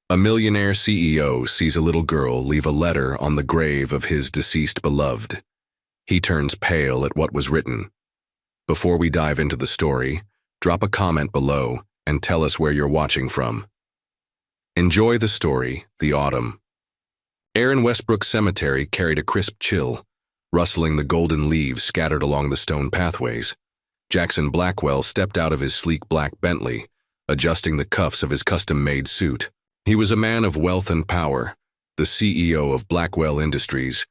A millionaire CEO sees a little girl leave a letter on the grave of his deceased beloved. He turns pale at what was written. Before we dive into the story, drop a comment below and tell us where you're watching from. Enjoy the story, The Autumn. Air in Westbrook Cemetery carried a crisp chill, rustling the golden leaves scattered along the stone pathways. Jackson Blackwell stepped out of his sleek black Bentley, adjusting the cuffs of his custom-made suit. He was a man of wealth and power, the CEO of Blackwell Industries.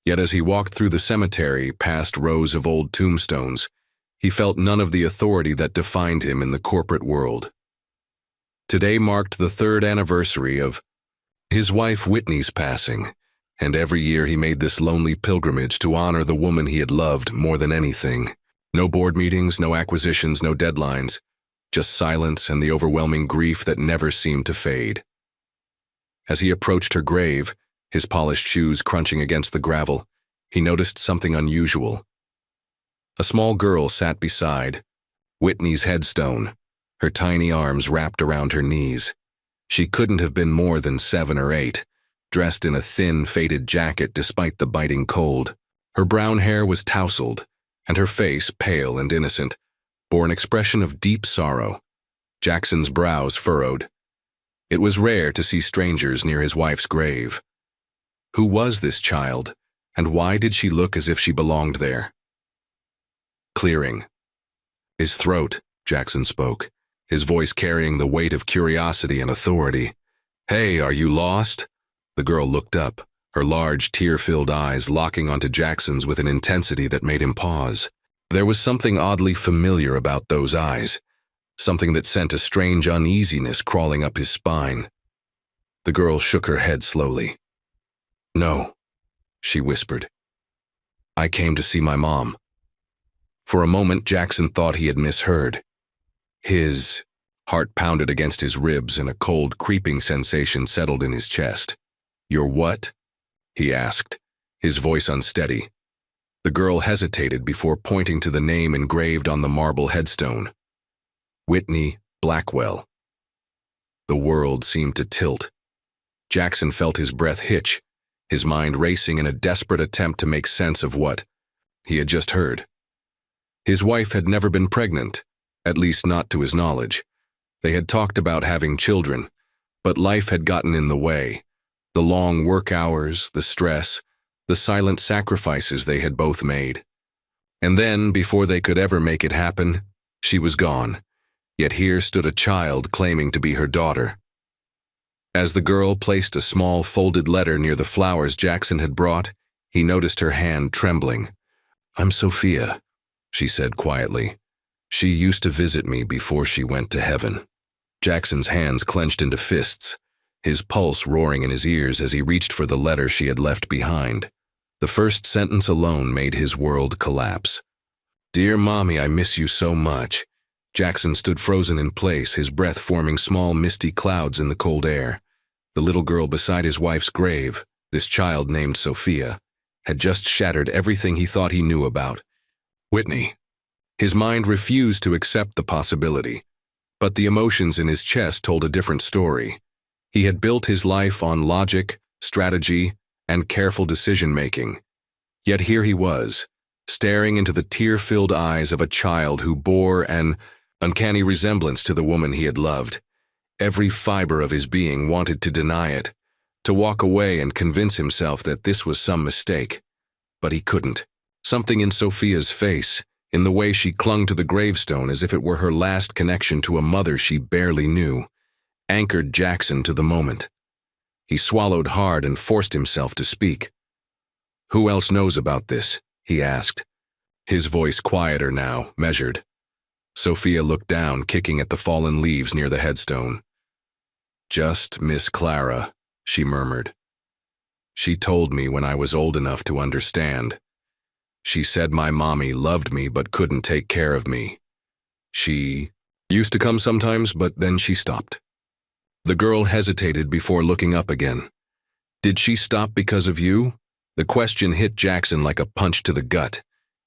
Yet as he walked through the cemetery past rows of old tombstones, he felt none of the authority that defined him in the corporate world. Today marked the 3rd anniversary of his wife Whitney's passing, and every year he made this lonely pilgrimage to honor the woman he had loved more than anything. No board meetings, no acquisitions, no deadlines, just silence and the overwhelming grief that never seemed to fade. As he approached her grave, his polished shoes crunching against the gravel, he noticed something unusual. A small girl sat beside Whitney's headstone, her tiny arms wrapped around her knees. She couldn't have been more than 7 or 8, dressed in a thin, faded jacket despite the biting cold. Her brown hair was tousled, and her face, pale and innocent, bore an expression of deep sorrow. Jackson's brows furrowed. It was rare to see strangers near his wife's grave. Who was this child, and why did she look as if she belonged there? Clearing his throat, Jackson spoke, his voice carrying the weight of curiosity and authority. "Hey, are you lost?" The girl looked up, her large, tear-filled eyes locking onto Jackson's with an intensity that made him pause. There was something oddly familiar about those eyes, something that sent a strange uneasiness crawling up his spine. The girl shook her head slowly. "No," she whispered. "I came to see my mom." For a moment, Jackson thought he had misheard. His heart pounded against his ribs and a cold, creeping sensation settled in his chest. "Your what?" he asked, his voice unsteady. The girl hesitated before pointing to the name engraved on the marble headstone. Whitney Blackwell. The world seemed to tilt. Jackson felt his breath hitch, his mind racing in a desperate attempt to make sense of what he had just heard. His wife had never been pregnant, at least not to his knowledge. They had talked about having children, but life had gotten in the way. The long work hours, the stress, the silent sacrifices they had both made. And then, before they could ever make it happen, she was gone. Yet here stood a child claiming to be her daughter. As the girl placed a small folded letter near the flowers Jackson had brought, he noticed her hand trembling. "I'm Sophia," she said quietly. "She used to visit me before she went to heaven." Jackson's hands clenched into fists, his pulse roaring in his ears as he reached for the letter she had left behind. The first sentence alone made his world collapse. "Dear Mommy, I miss you so much." Jackson stood frozen in place, his breath forming small misty clouds in the cold air. The little girl beside his wife's grave, this child named Sophia, had just shattered everything he thought he knew about Whitney. His mind refused to accept the possibility, but the emotions in his chest told a different story. He had built his life on logic, strategy, and careful decision-making. Yet here he was, staring into the tear-filled eyes of a child who bore an uncanny resemblance to the woman he had loved. Every fiber of his being wanted to deny it, to walk away and convince himself that this was some mistake. But he couldn't. Something in Sophia's face, in the way she clung to the gravestone as if it were her last connection to a mother she barely knew, anchored Jackson to the moment. He swallowed hard and forced himself to speak. "Who else knows about this?" he asked, his voice quieter now, measured. Sophia looked down, kicking at the fallen leaves near the headstone. "Just Miss Clara," she murmured. "She told me when I was old enough to understand. She said my mommy loved me but couldn't take care of me. She used to come sometimes, but then she stopped." The girl hesitated before looking up again. "Did she stop because of you?" The question hit Jackson like a punch to the gut.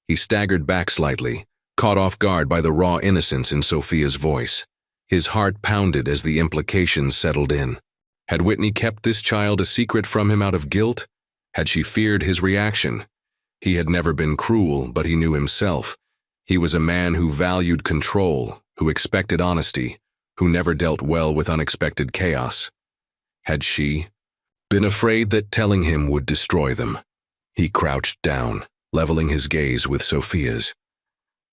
He staggered back slightly, caught off guard by the raw innocence in Sophia's voice. His heart pounded as the implications settled in. Had Whitney kept this child a secret from him out of guilt? Had she feared his reaction? He had never been cruel, but he knew himself. He was a man who valued control, who expected honesty, who never dealt well with unexpected chaos. Had she been afraid that telling him would destroy them? He crouched down, leveling his gaze with Sophia's.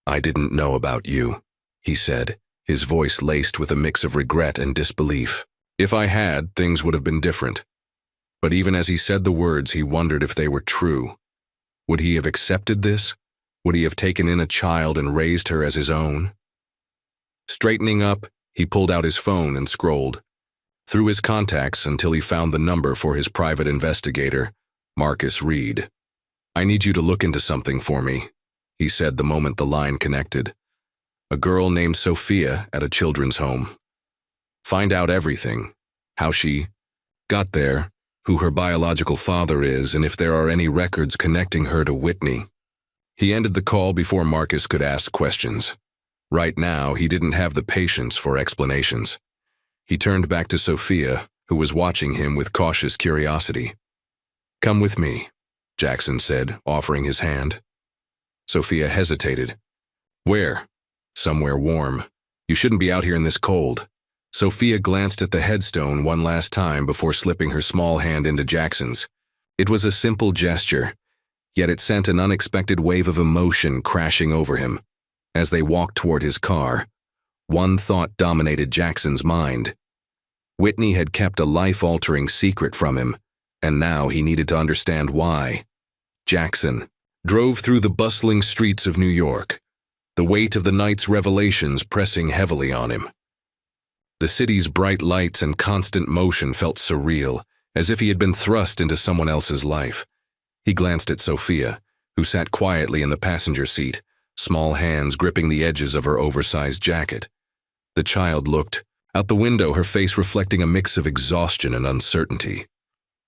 "I didn't know about you," he said, his voice laced with a mix of regret and disbelief. If I had, things would have been different. But even as he said the words, he wondered if they were true. Would he have accepted this? Would he have taken in a child and raised her as his own? Straightening up, he pulled out his phone and scrolled through his contacts until he found the number for his private investigator, Marcus Reed. "I need you to look into something for me," he said the moment the line connected. "A girl named Sophia at a children's home. Find out everything, how she got there, who her biological father is, and if there are any records connecting her to Whitney." He ended the call before Marcus could ask questions. Right now, he didn't have the patience for explanations. He turned back to Sophia, who was watching him with cautious curiosity. "Come with me," Jackson said, offering his hand. Sophia hesitated. "Where?" "Somewhere warm. You shouldn't be out here in this cold." Sophia glanced at the headstone one last time before slipping her small hand into Jackson's. It was a simple gesture, yet it sent an unexpected wave of emotion crashing over him. As they walked toward his car, one thought dominated Jackson's mind. Whitney had kept a life-altering secret from him, and now he needed to understand why. Jackson drove through the bustling streets of New York, the weight of the night's revelations pressing heavily on him. The city's bright lights and constant motion felt surreal, as if he had been thrust into someone else's life. He glanced at Sophia, who sat quietly in the passenger seat, small hands gripping the edges of her oversized jacket. The child looked out the window, her face reflecting a mix of exhaustion and uncertainty.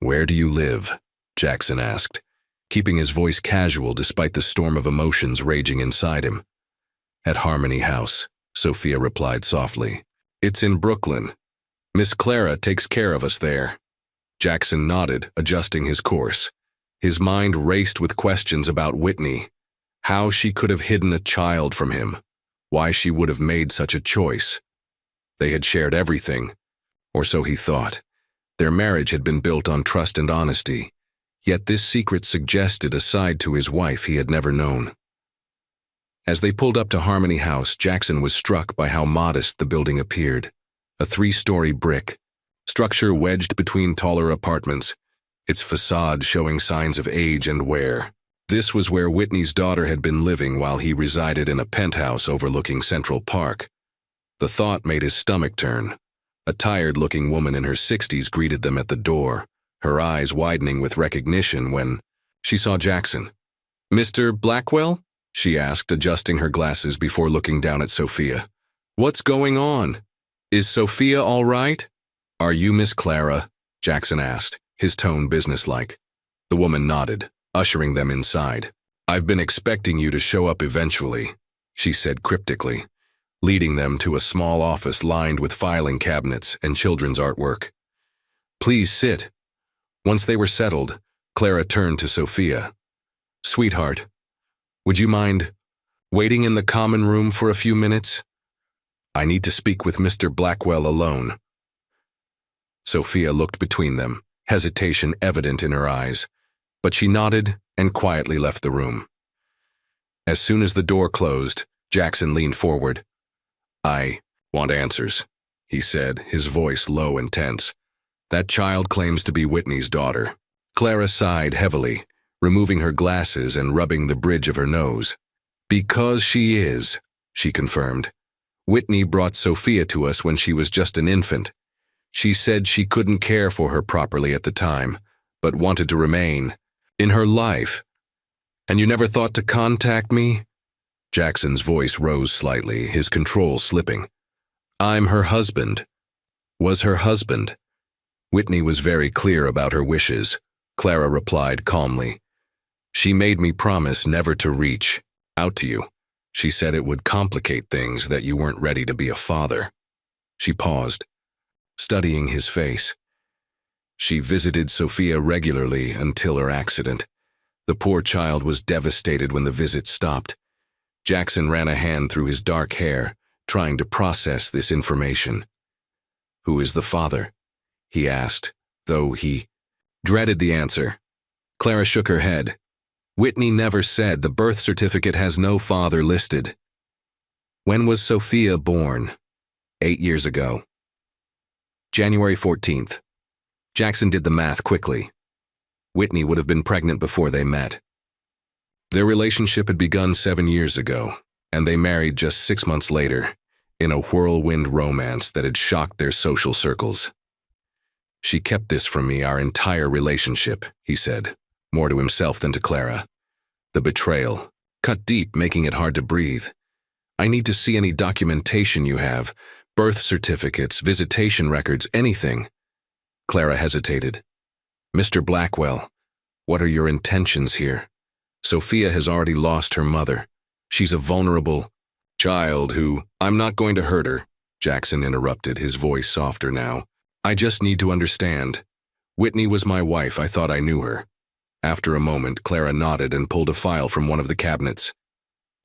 "Where do you live?" Jackson asked, keeping his voice casual despite the storm of emotions raging inside him. "At Harmony House," Sophia replied softly. "It's in Brooklyn. Miss Clara takes care of us there." Jackson nodded, adjusting his course. His mind raced with questions about Whitney, how she could have hidden a child from him, why she would have made such a choice. They had shared everything, or so he thought. Their marriage had been built on trust and honesty, yet this secret suggested a side to his wife he had never known. As they pulled up to Harmony House, Jackson was struck by how modest the building appeared. A 3-story brick structure wedged between taller apartments, its facade showing signs of age and wear. This was where Whitney's daughter had been living while he resided in a penthouse overlooking Central Park. The thought made his stomach turn. A tired-looking woman in her 60s greeted them at the door, her eyes widening with recognition when she saw Jackson. "Mr. Blackwell?" she asked, adjusting her glasses before looking down at Sophia. "What's going on? Is Sophia all right?" "Are you Miss Clara?" Jackson asked, his tone businesslike. The woman nodded, ushering them inside. "I've been expecting you to show up eventually," she said cryptically, leading them to a small office lined with filing cabinets and children's artwork. "Please sit." Once they were settled, Clara turned to Sophia. "Sweetheart, would you mind waiting in the common room for a few minutes? I need to speak with Mr. Blackwell alone." Sophia looked between them, hesitation evident in her eyes, but she nodded and quietly left the room. As soon as the door closed, Jackson leaned forward. "I want answers," he said, his voice low and tense. "That child claims to be Whitney's daughter." Clara sighed heavily, removing her glasses and rubbing the bridge of her nose. "Because she is," she confirmed. "Whitney brought Sophia to us when she was just an infant. She said she couldn't care for her properly at the time, but wanted to remain in her life. And you never thought to contact me?" Jackson's voice rose slightly, his control slipping. "I'm her husband." "Was her husband?" "Whitney was very clear about her wishes," Clara replied calmly. "She made me promise never to reach out to you. She said it would complicate things, that you weren't ready to be a father." She paused, studying his face. She visited Sophia regularly until her accident. The poor child was devastated when the visit stopped. Jackson ran a hand through his dark hair, trying to process this information. "Who is the father?" he asked, though he dreaded the answer. Clara shook her head. "Whitney never said. The birth certificate has no father listed." "When was Sophia born?" 8 years ago. January 14th. Jackson did the math quickly. Whitney would have been pregnant before they met. Their relationship had begun 7 years ago, and they married just 6 months later, in a whirlwind romance that had shocked their social circles. "She kept this from me our entire relationship," he said, more to himself than to Clara. The betrayal cut deep, making it hard to breathe. "I need to see any documentation you have, birth certificates, visitation records, anything." Clara hesitated. "Mr. Blackwell, what are your intentions here? Sophia has already lost her mother. She's a vulnerable child who—" "I'm not going to hurt her," Jackson interrupted, his voice softer now. "I just need to understand. Whitney was my wife. I thought I knew her." After a moment, Clara nodded and pulled a file from one of the cabinets.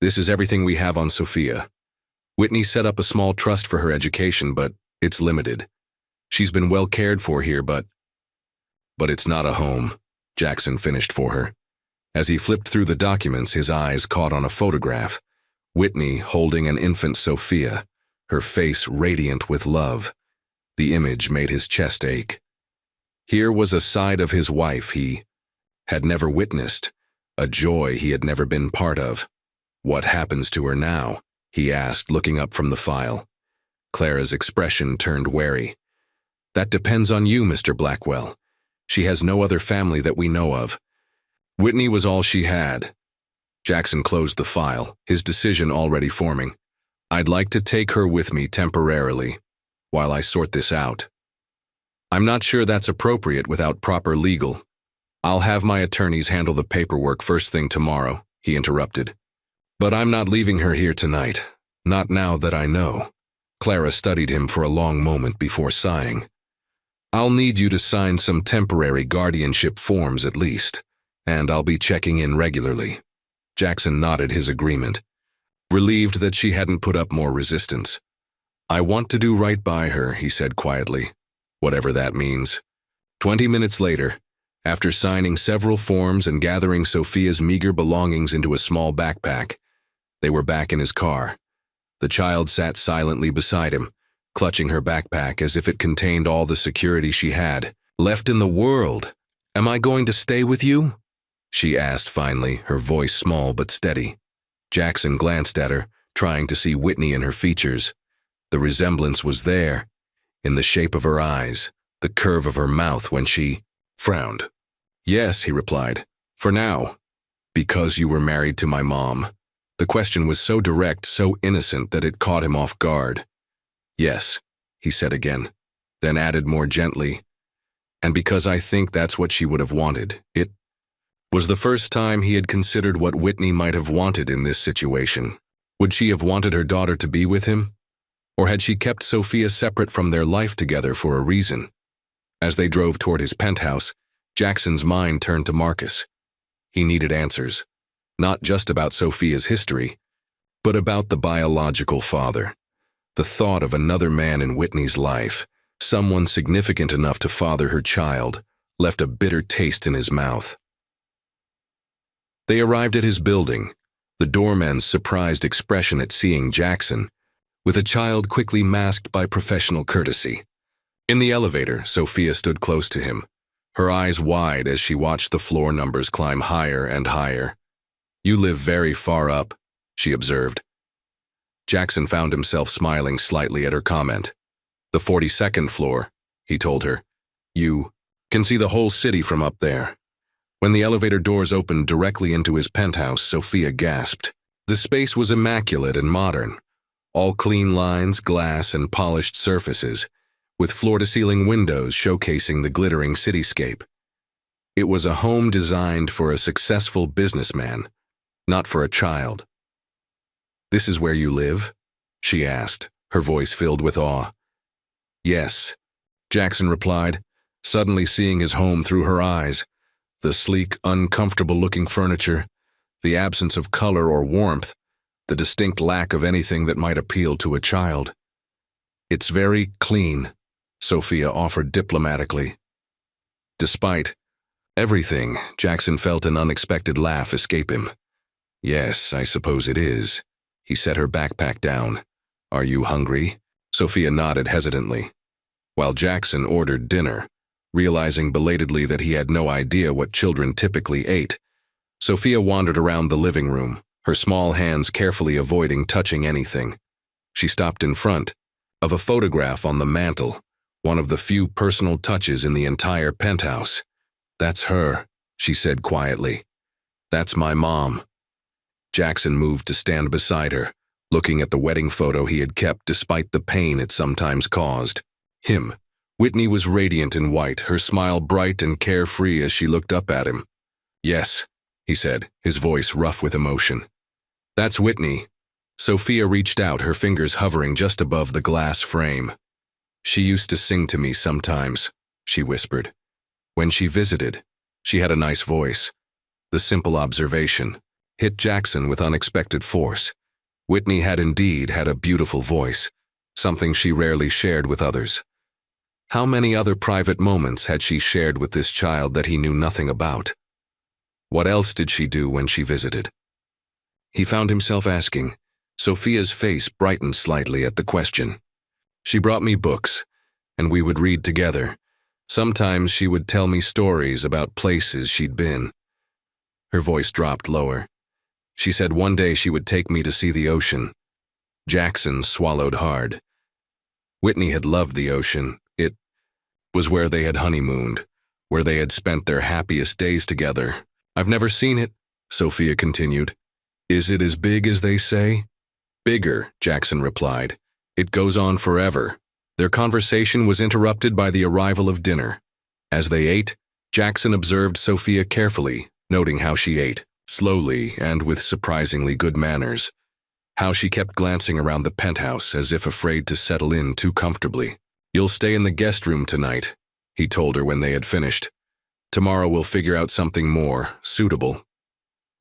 "This is everything we have on Sophia. Whitney set up a small trust for her education, but it's limited. She's been well cared for here, but it's not a home," Jackson finished for her. As he flipped through the documents, his eyes caught on a photograph. Whitney holding an infant Sophia, her face radiant with love. The image made his chest ache. Here was a side of his wife he had never witnessed, a joy he had never been part of. "What happens to her now?" he asked, looking up from the file. Clara's expression turned wary. "That depends on you, Mr. Blackwell. She has no other family that we know of. Whitney was all she had." Jackson closed the file, his decision already forming. "I'd like to take her with me temporarily, while I sort this out." "I'm not sure that's appropriate without proper legal." "I'll have my attorneys handle the paperwork first thing tomorrow," he interrupted. "But I'm not leaving her here tonight, not now that I know." Clara studied him for a long moment before sighing. "I'll need you to sign some temporary guardianship forms at least, and I'll be checking in regularly." Jackson nodded his agreement, relieved that she hadn't put up more resistance. "I want to do right by her," he said quietly, whatever that means. 20 minutes later, after signing several forms and gathering Sophia's meager belongings into a small backpack, they were back in his car. The child sat silently beside him, clutching her backpack as if it contained all the security she had left in the world. "Am I going to stay with you?" she asked finally, her voice small but steady. Jackson glanced at her, trying to see Whitney in her features. The resemblance was there, in the shape of her eyes, the curve of her mouth when she frowned. "Yes," he replied, "for now." "Because you were married to my mom." The question was so direct, so innocent that it caught him off guard. "Yes," he said again, then added more gently, "and because I think that's what she would have wanted." It was the first time he had considered what Whitney might have wanted in this situation. Would she have wanted her daughter to be with him? Or had she kept Sophia separate from their life together for a reason? As they drove toward his penthouse, Jackson's mind turned to Marcus. He needed answers, not just about Sophia's history, but about the biological father. The thought of another man in Whitney's life, someone significant enough to father her child, left a bitter taste in his mouth. They arrived at his building, the doorman's surprised expression at seeing Jackson, with a child quickly masked by professional courtesy. In the elevator, Sophia stood close to him, her eyes wide as she watched the floor numbers climb higher and higher. "You live very far up," she observed. Jackson found himself smiling slightly at her comment. "The 42nd floor," he told her. "You can see the whole city from up there." When the elevator doors opened directly into his penthouse, Sophia gasped. The space was immaculate and modern, all clean lines, glass, and polished surfaces, with floor-to-ceiling windows showcasing the glittering cityscape. It was a home designed for a successful businessman, not for a child. "This is where you live?" she asked, her voice filled with awe. "Yes," Jackson replied, suddenly seeing his home through her eyes. The sleek, uncomfortable-looking furniture, the absence of color or warmth, the distinct lack of anything that might appeal to a child. "It's very clean," Sophia offered diplomatically. Despite everything, Jackson felt an unexpected laugh escape him. "Yes, I suppose it is." He set her backpack down. "Are you hungry?" Sophia nodded hesitantly, while Jackson ordered dinner. Realizing belatedly that he had no idea what children typically ate, Sophia wandered around the living room, her small hands carefully avoiding touching anything. She stopped in front of a photograph on the mantel, one of the few personal touches in the entire penthouse. "That's her," she said quietly. "That's my mom." Jackson moved to stand beside her, looking at the wedding photo he had kept despite the pain it sometimes caused. Whitney was radiant in white, her smile bright and carefree as she looked up at him. "Yes," he said, his voice rough with emotion. "That's Whitney." Sophia reached out, her fingers hovering just above the glass frame. "She used to sing to me sometimes," she whispered. "When she visited, she had a nice voice." The simple observation hit Jackson with unexpected force. Whitney had indeed had a beautiful voice, something she rarely shared with others. How many other private moments had she shared with this child that he knew nothing about? What else did she do when she visited? He found himself asking. Sophia's face brightened slightly at the question. "She brought me books, and we would read together. Sometimes she would tell me stories about places she'd been." Her voice dropped lower. "She said one day she would take me to see the ocean." Jackson swallowed hard. Whitney had loved the ocean. It was where they had honeymooned, where they had spent their happiest days together. "I've never seen it," Sophia continued. "Is it as big as they say?" "Bigger," Jackson replied. "It goes on forever." Their conversation was interrupted by the arrival of dinner. As they ate, Jackson observed Sophia carefully, noting how she ate, slowly and with surprisingly good manners. How she kept glancing around the penthouse as if afraid to settle in too comfortably. "You'll stay in the guest room tonight," he told her when they had finished. "Tomorrow we'll figure out something more suitable."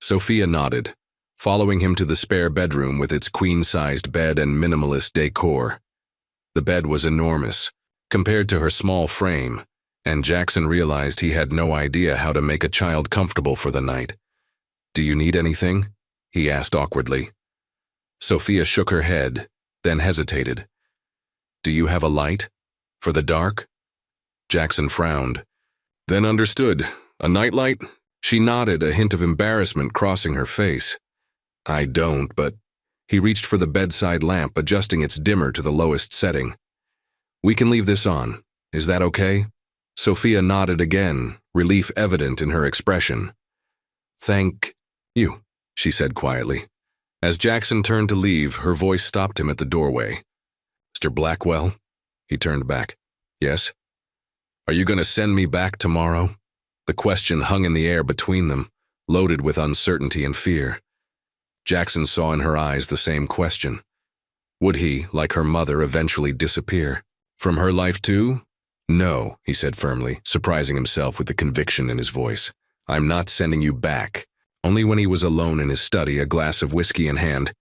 Sophia nodded, following him to the spare bedroom with its queen-sized bed and minimalist decor. The bed was enormous, compared to her small frame, and Jackson realized he had no idea how to make a child comfortable for the night. "Do you need anything?" he asked awkwardly. Sophia shook her head, then hesitated. "Do you have a light? For the dark?" Jackson frowned, then understood. "A nightlight?" She nodded, a hint of embarrassment crossing her face. "I don't, but..." He reached for the bedside lamp, adjusting its dimmer to the lowest setting. "We can leave this on. Is that okay?" Sophia nodded again, relief evident in her expression. "Thank you," she said quietly. As Jackson turned to leave, her voice stopped him at the doorway. "Mr. Blackwell?" He turned back. "Yes?" "Are you going to send me back tomorrow?" The question hung in the air between them, loaded with uncertainty and fear. Jackson saw in her eyes the same question. Would he, like her mother, eventually disappear? From her life too? "No," he said firmly, surprising himself with the conviction in his voice. "I'm not sending you back." Only when he was alone in his study, a glass of whiskey in hand,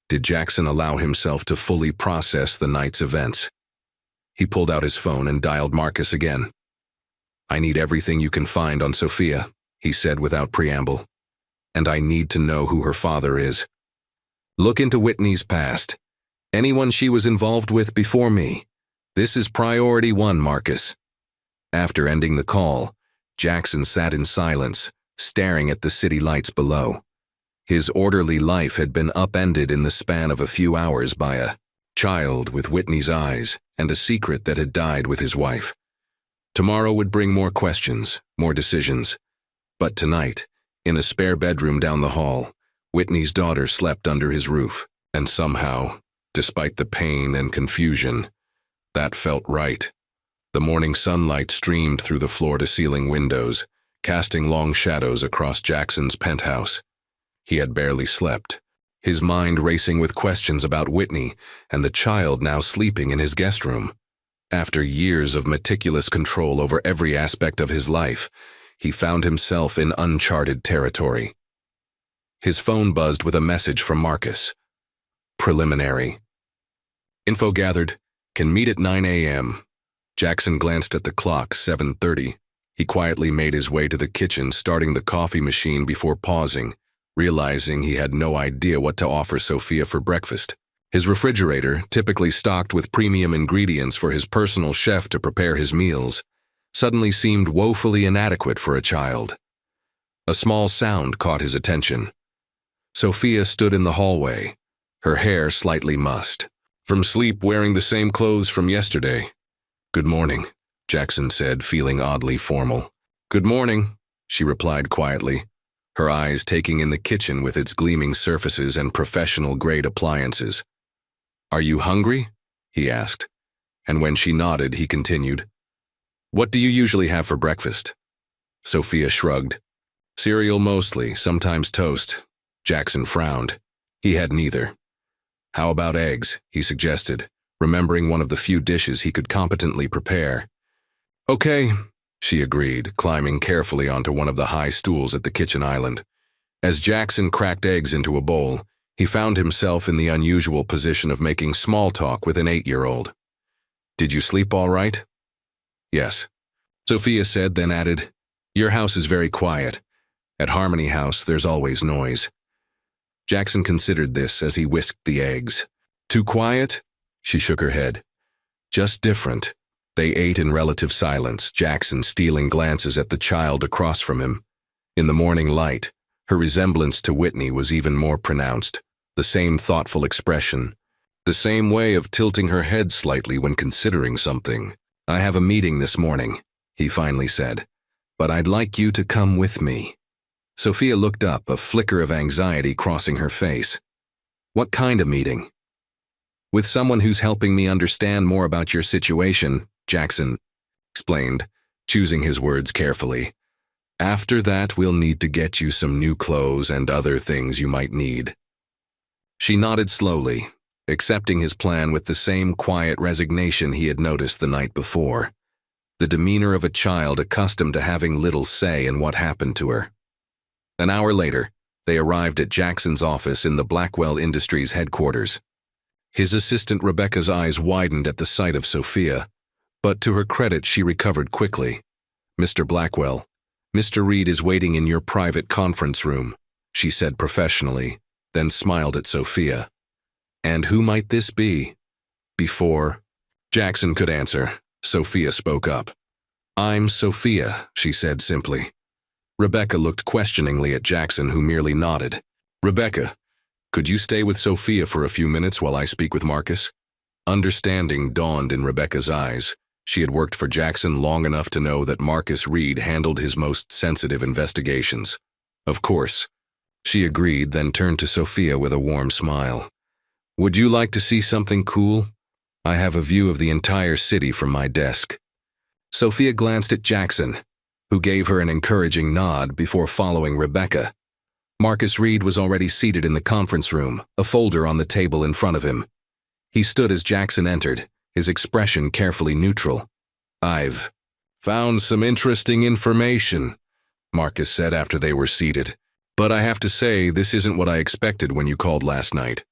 did Jackson allow himself to fully process the night's events. He pulled out his phone and dialed Marcus again. "I need everything you can find on Sophia," he said without preamble. "And I need to know who her father is. Look into Whitney's past. Anyone she was involved with before me. This is priority one, Marcus." After ending the call, Jackson sat in silence, staring at the city lights below. His orderly life had been upended in the span of a few hours by a child with Whitney's eyes and a secret that had died with his wife. Tomorrow would bring more questions, more decisions. But tonight, in a spare bedroom down the hall, Whitney's daughter slept under his roof, and somehow, despite the pain and confusion, that felt right. The morning sunlight streamed through the floor-to-ceiling windows, casting long shadows across Jackson's penthouse. He had barely slept, his mind racing with questions about Whitney and the child now sleeping in his guest room. After years of meticulous control over every aspect of his life, he found himself in uncharted territory. His phone buzzed with a message from Marcus. Preliminary. Info gathered. Can meet at 9 a.m. Jackson glanced at the clock, 7:30. He quietly made his way to the kitchen, starting the coffee machine before pausing, realizing he had no idea what to offer Sophia for breakfast. His refrigerator, typically stocked with premium ingredients for his personal chef to prepare his meals, suddenly seemed woefully inadequate for a child. A small sound caught his attention. Sophia stood in the hallway, her hair slightly mussed. From sleep wearing the same clothes from yesterday. Good morning, Jackson said, feeling oddly formal. Good morning, she replied quietly, her eyes taking in the kitchen with its gleaming surfaces and professional-grade appliances. Are you hungry? He asked, and when she nodded, he continued. What do you usually have for breakfast? Sophia shrugged. Cereal mostly, sometimes toast. Jackson frowned. He had neither. How about eggs? He suggested, remembering one of the few dishes he could competently prepare. Okay, she agreed, climbing carefully onto one of the high stools at the kitchen island. As Jackson cracked eggs into a bowl, he found himself in the unusual position of making small talk with an 8-year-old. Did you sleep all right? Yes, Sophia said, then added, Your house is very quiet. At Harmony House, there's always noise. Jackson considered this as he whisked the eggs. Too quiet? She shook her head. Just different. They ate in relative silence, Jackson stealing glances at the child across from him. In the morning light, her resemblance to Whitney was even more pronounced. The same thoughtful expression, the same way of tilting her head slightly when considering something. I have a meeting this morning, he finally said, but I'd like you to come with me. Sophia looked up, a flicker of anxiety crossing her face. What kind of meeting? With someone who's helping me understand more about your situation, Jackson explained, choosing his words carefully. After that, we'll need to get you some new clothes and other things you might need. She nodded slowly, accepting his plan with the same quiet resignation he had noticed the night before. The demeanor of a child accustomed to having little say in what happened to her. An hour later, they arrived at Jackson's office in the Blackwell Industries headquarters. His assistant Rebecca's eyes widened at the sight of Sophia, but to her credit she recovered quickly. Mr. Blackwell, Mr. Reed is waiting in your private conference room, she said professionally, then smiled at Sophia. And who might this be? Before Jackson could answer, Sophia spoke up. I'm Sophia, she said simply. Rebecca looked questioningly at Jackson, who merely nodded. Rebecca, could you stay with Sophia for a few minutes while I speak with Marcus? Understanding dawned in Rebecca's eyes. She had worked for Jackson long enough to know that Marcus Reed handled his most sensitive investigations. Of course. She agreed, then turned to Sophia with a warm smile. Would you like to see something cool? I have a view of the entire city from my desk. Sophia glanced at Jackson, who gave her an encouraging nod before following Rebecca. Marcus Reed was already seated in the conference room, a folder on the table in front of him. He stood as Jackson entered, his expression carefully neutral. I've found some interesting information, Marcus said after they were seated. But I have to say, this isn't what I expected when you called last night.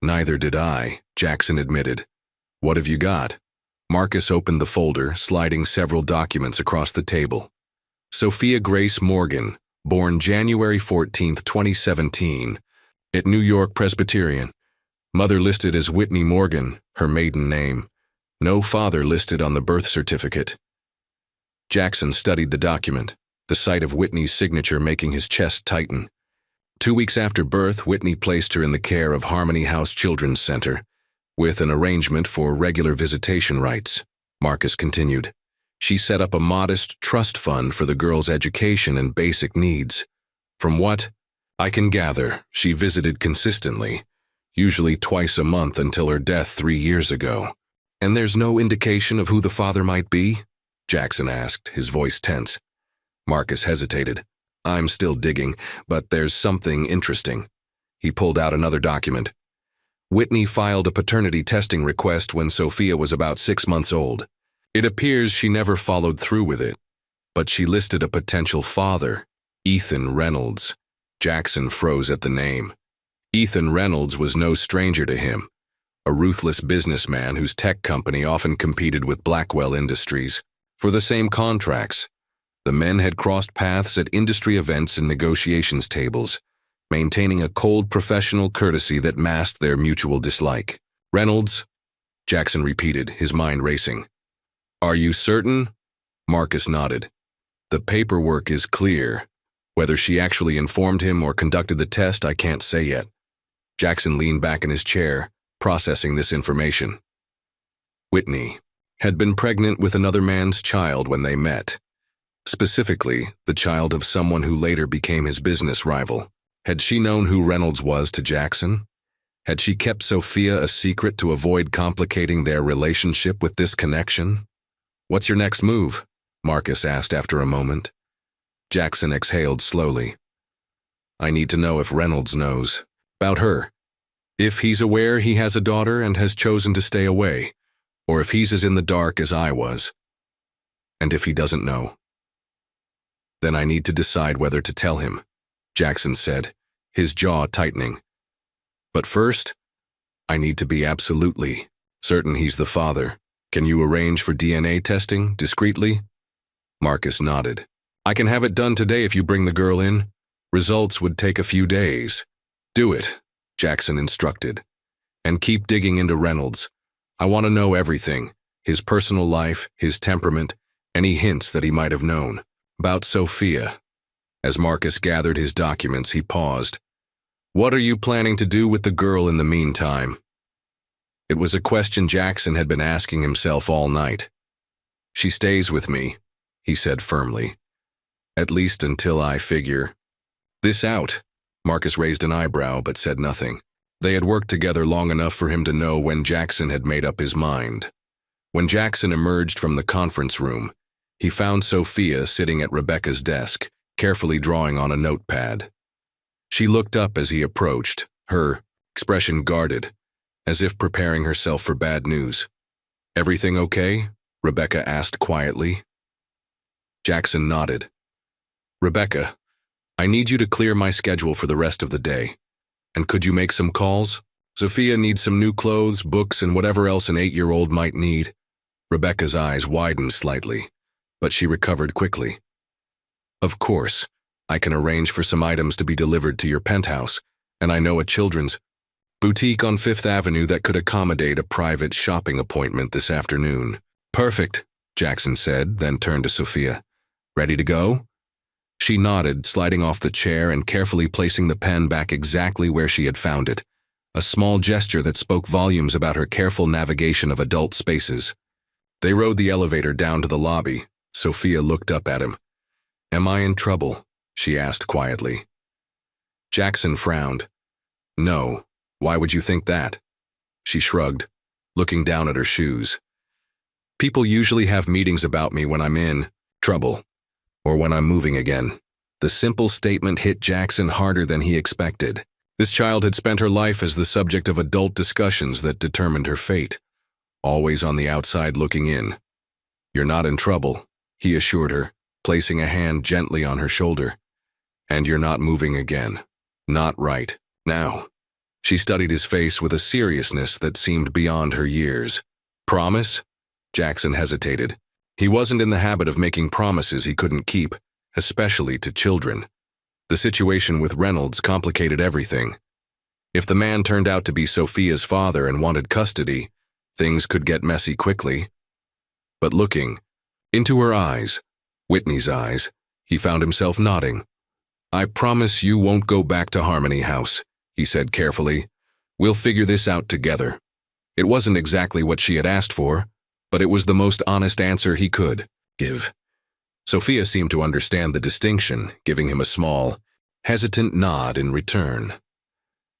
Neither did I, Jackson admitted. What have you got? Marcus opened the folder, sliding several documents across the table. Sophia Grace Morgan, born January 14, 2017, at New York Presbyterian. Mother listed as Whitney Morgan, her maiden name. No father listed on the birth certificate. Jackson studied the document, the sight of Whitney's signature making his chest tighten. 2 weeks after birth, Whitney placed her in the care of Harmony House Children's Center, with an arrangement for regular visitation rights. Marcus continued. She set up a modest trust fund for the girl's education and basic needs. From what I can gather, she visited consistently, usually twice a month until her death 3 years ago. And there's no indication of who the father might be? Jackson asked, his voice tense. Marcus hesitated. I'm still digging, but there's something interesting. He pulled out another document. Whitney filed a paternity testing request when Sophia was about 6 months old. It appears she never followed through with it, but she listed a potential father, Ethan Reynolds. Jackson froze at the name. Ethan Reynolds was no stranger to him, a ruthless businessman whose tech company often competed with Blackwell Industries for the same contracts. The men had crossed paths at industry events and negotiations tables, maintaining a cold professional courtesy that masked their mutual dislike. Reynolds, Jackson repeated, his mind racing. Are you certain? Marcus nodded. The paperwork is clear. Whether she actually informed him or conducted the test, I can't say yet. Jackson leaned back in his chair, processing this information. Whitney had been pregnant with another man's child when they met. Specifically, the child of someone who later became his business rival. Had she known who Reynolds was to Jackson? Had she kept Sophia a secret to avoid complicating their relationship with this connection? What's your next move? Marcus asked after a moment. Jackson exhaled slowly. I need to know if Reynolds knows. About her. If he's aware he has a daughter and has chosen to stay away, or if he's as in the dark as I was. And if he doesn't know, then I need to decide whether to tell him, Jackson said, his jaw tightening. But first, I need to be absolutely certain he's the father. Can you arrange for DNA testing, discreetly? Marcus nodded. I can have it done today if you bring the girl in. Results would take a few days. Do it, Jackson instructed. And keep digging into Reynolds. I want to know everything. His personal life, his temperament, any hints that he might have known. About Sophia. As Marcus gathered his documents, he paused. What are you planning to do with the girl in the meantime? It was a question Jackson had been asking himself all night. She stays with me, he said firmly. At least until I figure this out. Marcus raised an eyebrow but said nothing. They had worked together long enough for him to know when Jackson had made up his mind. When Jackson emerged from the conference room, he found Sophia sitting at Rebecca's desk, carefully drawing on a notepad. She looked up as he approached, her expression guarded, as if preparing herself for bad news. Everything okay? Rebecca asked quietly. Jackson nodded. Rebecca, I need you to clear my schedule for the rest of the day. And could you make some calls? Sophia needs some new clothes, books, and whatever else an 8-year-old might need. Rebecca's eyes widened slightly, but she recovered quickly. Of course, I can arrange for some items to be delivered to your penthouse, and I know a children's boutique on Fifth Avenue that could accommodate a private shopping appointment this afternoon. Perfect, Jackson said, then turned to Sophia. Ready to go? She nodded, sliding off the chair and carefully placing the pen back exactly where she had found it, a small gesture that spoke volumes about her careful navigation of adult spaces. They rode the elevator down to the lobby. Sophia looked up at him. Am I in trouble? She asked quietly. Jackson frowned. No, why would you think that? She shrugged, looking down at her shoes. People usually have meetings about me when I'm in trouble. Or when I'm moving again. The simple statement hit Jackson harder than he expected. This child had spent her life as the subject of adult discussions that determined her fate, always on the outside looking in. You're not in trouble, he assured her, placing a hand gently on her shoulder. And you're not moving again. Not right now. She studied his face with a seriousness that seemed beyond her years. Promise? Jackson hesitated. He wasn't in the habit of making promises he couldn't keep, especially to children. The situation with Reynolds complicated everything. If the man turned out to be Sophia's father and wanted custody, things could get messy quickly. But looking into her eyes, Whitney's eyes, he found himself nodding. I promise you won't go back to Harmony House, he said carefully. We'll figure this out together. It wasn't exactly what she had asked for, but it was the most honest answer he could give. Sophia seemed to understand the distinction, giving him a small, hesitant nod in return.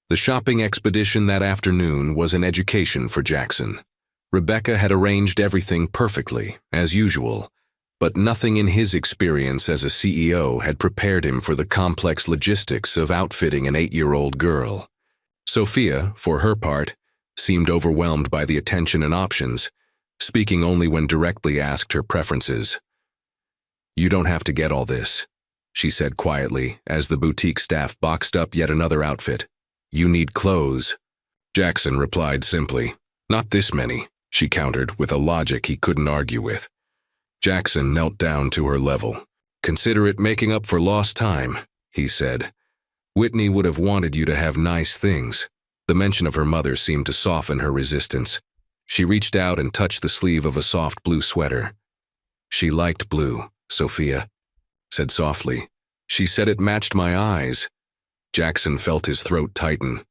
The shopping expedition that afternoon was an education for Jackson. Rebecca had arranged everything perfectly, as usual, but nothing in his experience as a CEO had prepared him for the complex logistics of outfitting an 8-year-old girl. Sophia, for her part, seemed overwhelmed by the attention and options, speaking only when directly asked her preferences. "You don't have to get all this," she said quietly as the boutique staff boxed up yet another outfit. "You need clothes." Jackson replied simply, "Not this many," she countered with a logic he couldn't argue with. Jackson knelt down to her level. "Consider it making up for lost time," he said. "Whitney would have wanted you to have nice things." The mention of her mother seemed to soften her resistance. She reached out and touched the sleeve of a soft blue sweater. "She liked blue," Sophia said softly. "She said it matched my eyes." Jackson felt his throat tighten.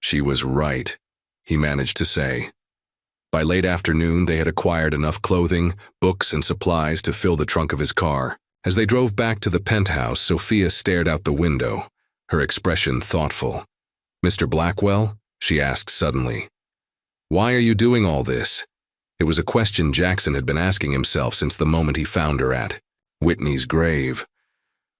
"She was right," he managed to say. By late afternoon, they had acquired enough clothing, books, and supplies to fill the trunk of his car. As they drove back to the penthouse, Sophia stared out the window, her expression thoughtful. "Mr. Blackwell?" she asked suddenly. "Why are you doing all this?" It was a question Jackson had been asking himself since the moment he found her at Whitney's grave.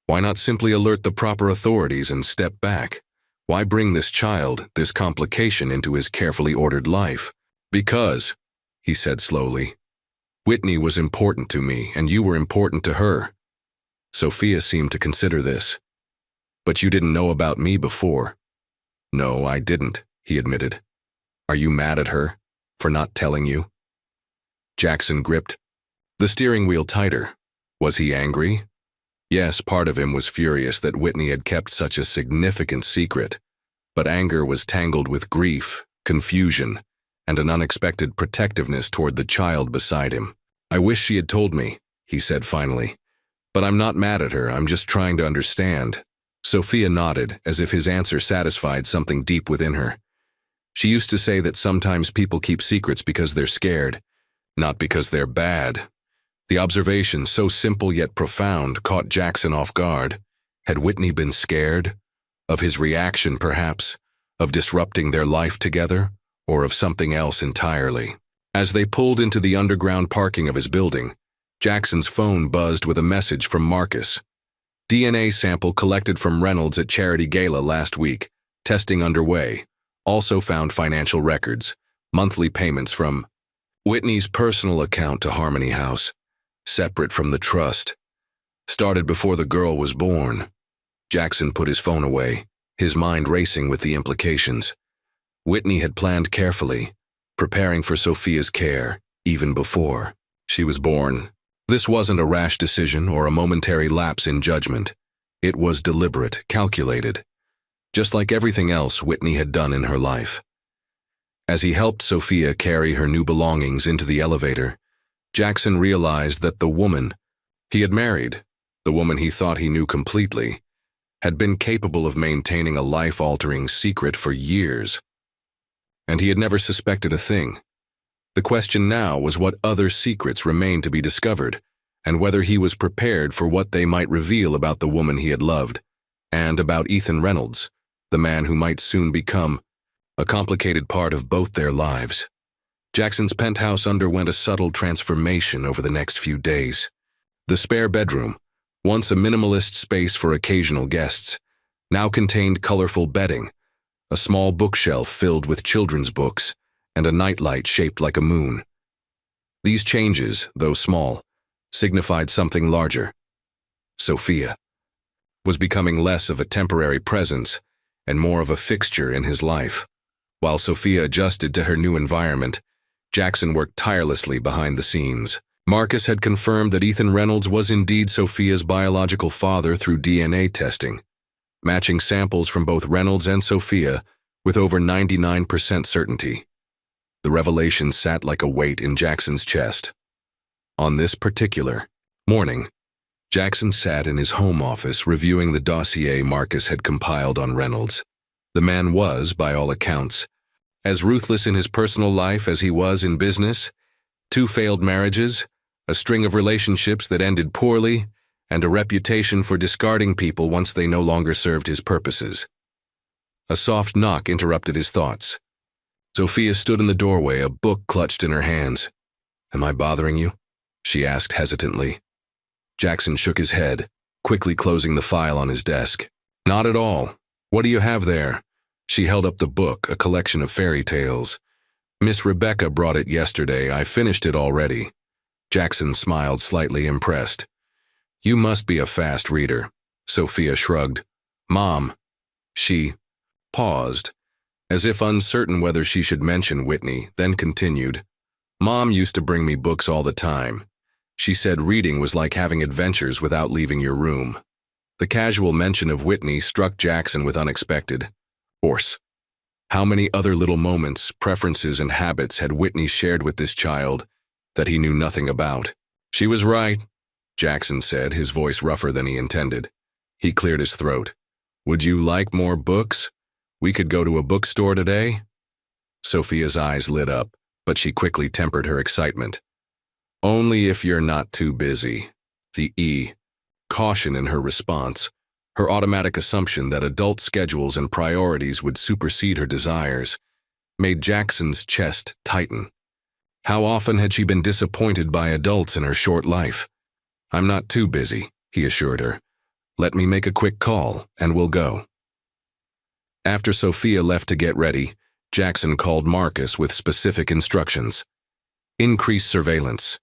Why not simply alert the proper authorities and step back? Why bring this child, this complication, into his carefully ordered life? "Because," he said slowly, "Whitney was important to me, and you were important to her." Sophia seemed to consider this. "But you didn't know about me before." "No, I didn't," he admitted. "Are you mad at her for not telling you?" Jackson gripped the steering wheel tighter. Was he angry? Yes, part of him was furious that Whitney had kept such a significant secret, but anger was tangled with grief, confusion, and an unexpected protectiveness toward the child beside him. "I wish she had told me," he said finally. "But I'm not mad at her, I'm just trying to understand." Sophia nodded, as if his answer satisfied something deep within her. She used to say that sometimes people keep secrets because they're scared, not because they're bad. The observation, so simple yet profound, caught Jackson off guard. Had Whitney been scared? Of his reaction, perhaps? Of disrupting their life together? Or of something else entirely? As they pulled into the underground parking of his building, Jackson's phone buzzed with a message from Marcus. DNA sample collected from Reynolds at Charity Gala last week. Testing underway. Also found financial records. Monthly payments from Whitney's personal account to Harmony House, separate from the trust. Started before the girl was born. Jackson put his phone away, his mind racing with the implications. Whitney had planned carefully, preparing for Sophia's care, even before she was born. This wasn't a rash decision or a momentary lapse in judgment. It was deliberate, calculated, just like everything else Whitney had done in her life. As he helped Sophia carry her new belongings into the elevator, Jackson realized that the woman he had married, the woman he thought he knew completely, had been capable of maintaining a life-altering secret for years. And he had never suspected a thing. The question now was what other secrets remained to be discovered, and whether he was prepared for what they might reveal about the woman he had loved, and about Ethan Reynolds, the man who might soon become a complicated part of both their lives. Jackson's penthouse underwent a subtle transformation over the next few days. The spare bedroom, once a minimalist space for occasional guests, now contained colorful bedding, a small bookshelf filled with children's books, and a nightlight shaped like a moon. These changes, though small, signified something larger. Sophia was becoming less of a temporary presence and more of a fixture in his life. While Sophia adjusted to her new environment, Jackson worked tirelessly behind the scenes. Marcus had confirmed that Ethan Reynolds was indeed Sophia's biological father through DNA testing, matching samples from both Reynolds and Sophia with over 99% certainty. The revelation sat like a weight in Jackson's chest. On this particular morning, Jackson sat in his home office reviewing the dossier Marcus had compiled on Reynolds. The man was, by all accounts, as ruthless in his personal life as he was in business. 2 failed marriages, a string of relationships that ended poorly, and a reputation for discarding people once they no longer served his purposes. A soft knock interrupted his thoughts. Sophia stood in the doorway, a book clutched in her hands. "Am I bothering you?" she asked hesitantly. Jackson shook his head, quickly closing the file on his desk. "Not at all. What do you have there?" She held up the book, a collection of fairy tales. Miss Rebecca brought it yesterday. I finished it already. Jackson smiled, slightly impressed. You must be a fast reader. Sophia shrugged. Mom. She paused, as if uncertain whether she should mention Whitney, then continued. Mom used to bring me books all the time. She said reading was like having adventures without leaving your room. The casual mention of Whitney struck Jackson with unexpected force. How many other little moments, preferences, and habits had Whitney shared with this child that he knew nothing about? She was right, Jackson said, his voice rougher than he intended. He cleared his throat. Would you like more books? We could go to a bookstore today? Sophia's eyes lit up, but she quickly tempered her excitement. Only if you're not too busy. The caution in her response, her automatic assumption that adult schedules and priorities would supersede her desires, made Jackson's chest tighten. How often had she been disappointed by adults in her short life? I'm not too busy, he assured her. Let me make a quick call, and we'll go. After Sophia left to get ready, Jackson called Marcus with specific instructions. Increase surveillance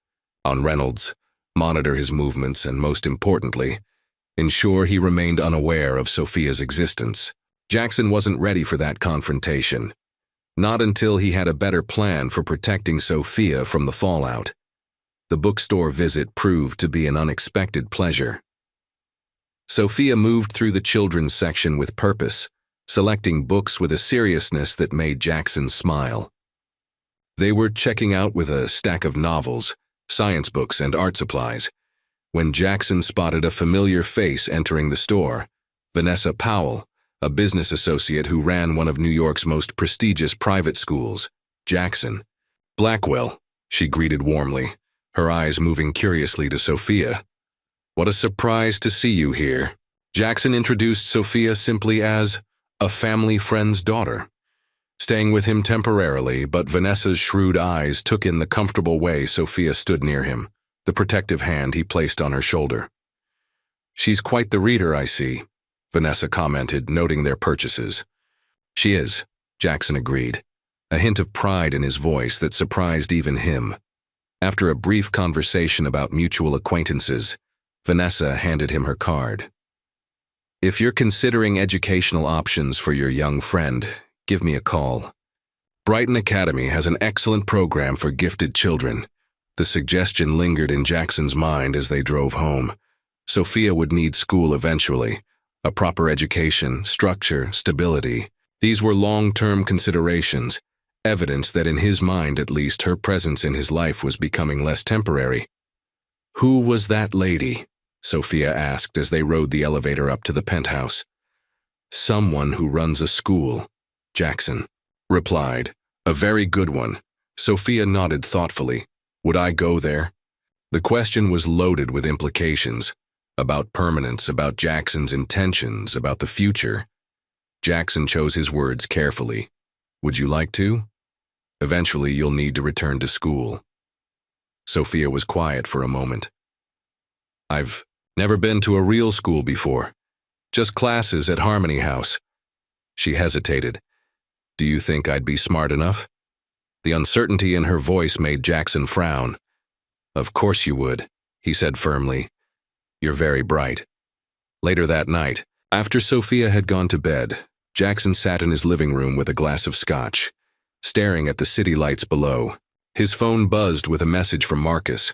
on Reynolds, monitor his movements, and most importantly, ensure he remained unaware of Sophia's existence. Jackson wasn't ready for that confrontation. Not until he had a better plan for protecting Sophia from the fallout. The bookstore visit proved to be an unexpected pleasure. Sophia moved through the children's section with purpose, selecting books with a seriousness that made Jackson smile. They were checking out with a stack of novels, science books, and art supplies, when Jackson spotted a familiar face entering the store, Vanessa Powell, a business associate who ran one of New York's most prestigious private schools. Jackson. Blackwell, she greeted warmly, her eyes moving curiously to Sophia. What a surprise to see you here. Jackson introduced Sophia simply as a family friend's daughter, staying with him temporarily, but Vanessa's shrewd eyes took in the comfortable way Sophia stood near him, the protective hand he placed on her shoulder. She's quite the reader, I see, Vanessa commented, noting their purchases. She is, Jackson agreed, a hint of pride in his voice that surprised even him. After a brief conversation about mutual acquaintances, Vanessa handed him her card. If you're considering educational options for your young friend, give me a call. Brighton Academy has an excellent program for gifted children. The suggestion lingered in Jackson's mind as they drove home. Sophia would need school eventually. A proper education, structure, stability. These were long-term considerations, evidence that in his mind at least her presence in his life was becoming less temporary. Who was that lady? Sophia asked as they rode the elevator up to the penthouse. Someone who runs a school, Jackson replied. A very good one. Sophia nodded thoughtfully. Would I go there? The question was loaded with implications. About permanence, about Jackson's intentions, about the future. Jackson chose his words carefully. Would you like to? Eventually, you'll need to return to school. Sophia was quiet for a moment. I've never been to a real school before. Just classes at Harmony House. She hesitated. Do you think I'd be smart enough? The uncertainty in her voice made Jackson frown. Of course you would, he said firmly. You're very bright. Later that night, after Sophia had gone to bed, Jackson sat in his living room with a glass of scotch, staring at the city lights below. His phone buzzed with a message from Marcus.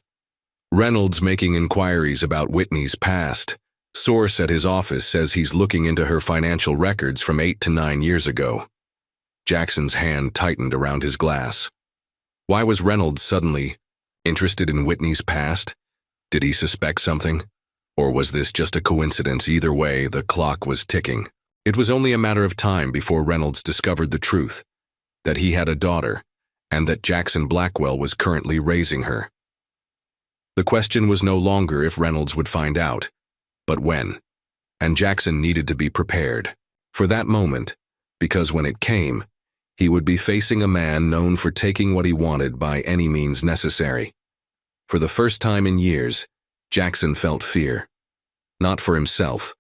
Reynolds making inquiries about Whitney's past. Source at his office says he's looking into her financial records from 8 to 9 years ago. Jackson's hand tightened around his glass. Why was Reynolds suddenly interested in Whitney's past? Did he suspect something? Or was this just a coincidence? Either way, the clock was ticking. It was only a matter of time before Reynolds discovered the truth, that he had a daughter, and that Jackson Blackwell was currently raising her. The question was no longer if Reynolds would find out, but when. And Jackson needed to be prepared for that moment, because when it came, he would be facing a man known for taking what he wanted by any means necessary. For the first time in years, Jackson felt fear. Not for himself,